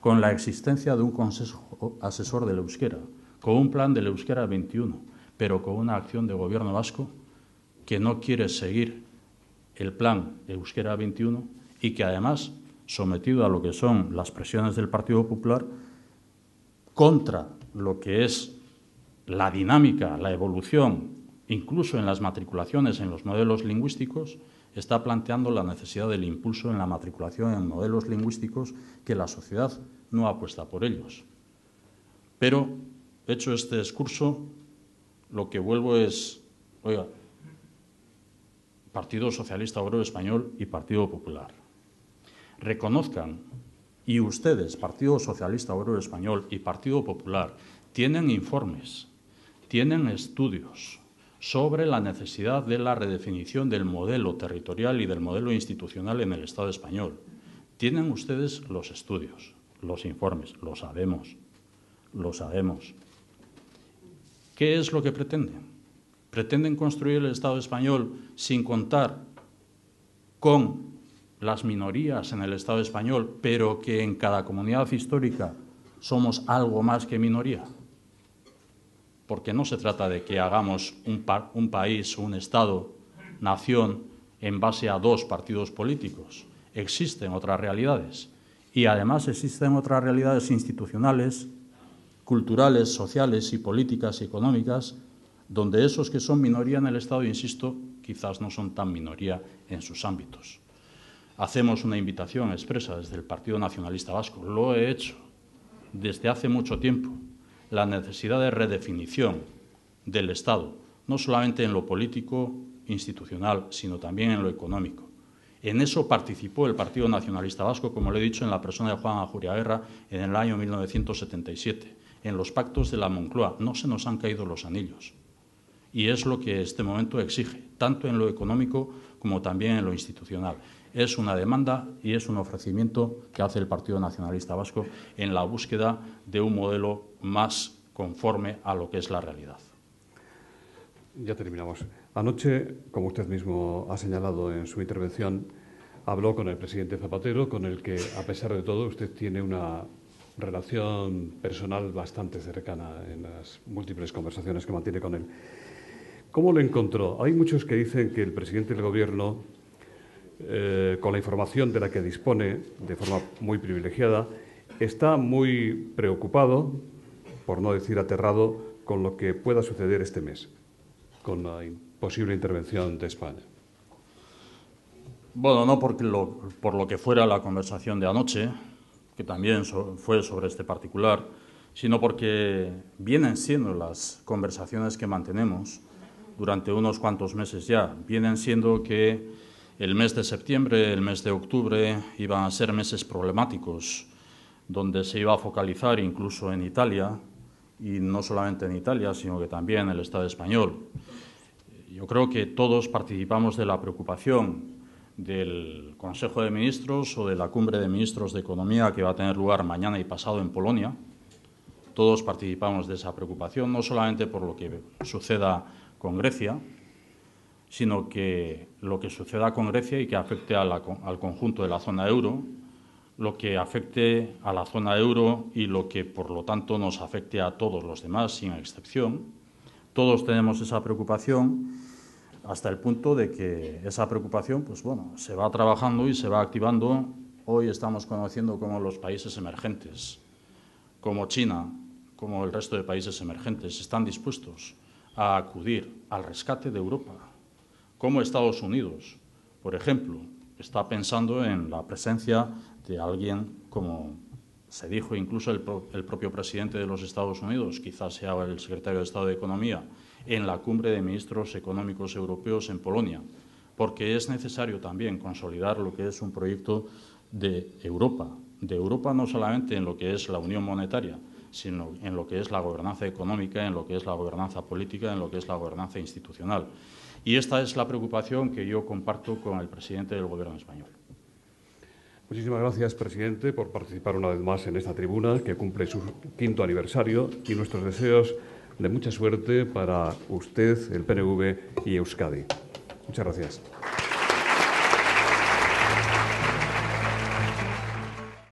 con la existencia de un consejo asesor del euskera, con un plan del euskera 21, pero con una acción de gobierno vasco que no quiere seguir el plan euskera 21 y que además, sometido a lo que son las presiones del Partido Popular, contra lo que es la dinámica, la evolución, incluso en las matriculaciones, en los modelos lingüísticos, está planteando la necesidad del impulso en la matriculación en modelos lingüísticos que la sociedad no apuesta por ellos. Pero, hecho este discurso, lo que vuelvo es, oiga, Partido Socialista Obrero Español y Partido Popular, reconozcan, y ustedes, Partido Socialista Obrero Español y Partido Popular, tienen informes, tienen estudios sobre la necesidad de la redefinición del modelo territorial y del modelo institucional en el Estado español. Tienen ustedes los estudios, los informes, lo sabemos. ¿Qué es lo que pretenden? ¿Pretenden construir el Estado español sin contar con las minorías en el Estado español, pero que en cada comunidad histórica somos algo más que minoría? Porque no se trata de que hagamos un país o un Estado, nación, en base a dos partidos políticos. Existen otras realidades y además existen otras realidades institucionales, culturales, sociales y políticas y económicas, donde esos que son minoría en el Estado, insisto, quizás no son tan minoría en sus ámbitos. Hacemos una invitación expresa desde el Partido Nacionalista Vasco, lo he hecho desde hace mucho tiempo, la necesidad de redefinición del Estado, no solamente en lo político, institucional, sino también en lo económico. En eso participó el Partido Nacionalista Vasco, como le he dicho, en la persona de Juan Ajuriaguerra en el año 1977, en los pactos de la Moncloa. No se nos han caído los anillos. Y es lo que este momento exige, tanto en lo económico como también en lo institucional. Es una demanda y es un ofrecimiento que hace el Partido Nacionalista Vasco en la búsqueda de un modelo más conforme a lo que es la realidad. Ya terminamos. Anoche, como usted mismo ha señalado en su intervención, habló con el presidente Zapatero, con el que, a pesar de todo, usted tiene una relación personal bastante cercana en las múltiples conversaciones que mantiene con él. ¿Cómo lo encontró? Hay muchos que dicen que el presidente del Gobierno, con la información de la que dispone de forma muy privilegiada, está muy preocupado, por no decir aterrado, con lo que pueda suceder este mes, con la posible intervención de España. Bueno, no por lo que fuera la conversación de anoche, que también fue sobre este particular, sino porque vienen siendo las conversaciones que mantenemos durante unos cuantos meses ya. Vienen siendo que el mes de septiembre, el mes de octubre iban a ser meses problemáticos, donde se iba a focalizar incluso en Italia, y no solamente en Italia, sino que también en el Estado español. Yo creo que todos participamos de la preocupación del Consejo de Ministros o de la Cumbre de Ministros de Economía que va a tener lugar mañana y pasado en Polonia. Todos participamos de esa preocupación, no solamente por lo que suceda con Grecia, sino que lo que suceda con Grecia y que afecte al conjunto de la zona euro, lo que afecte a la zona euro y lo que, por lo tanto, nos afecte a todos los demás, sin excepción. Todos tenemos esa preocupación hasta el punto de que esa preocupación, pues bueno, se va trabajando y se va activando. Hoy estamos conociendo cómo los países emergentes, como China, como el resto de países emergentes, están dispuestos a acudir al rescate de Europa. Como Estados Unidos, por ejemplo, está pensando en la presencia de alguien, como se dijo incluso el propio presidente de los Estados Unidos, quizás sea el secretario de Estado de Economía, en la cumbre de ministros económicos europeos en Polonia, porque es necesario también consolidar lo que es un proyecto de Europa no solamente en lo que es la unión monetaria, sino en lo que es la gobernanza económica, en lo que es la gobernanza política, en lo que es la gobernanza institucional. Y esta es la preocupación que yo comparto con el presidente del Gobierno español. Muchísimas gracias, presidente, por participar una vez más en esta tribuna que cumple su 5º aniversario, y nuestros deseos de mucha suerte para usted, el PNV y Euskadi. Muchas gracias.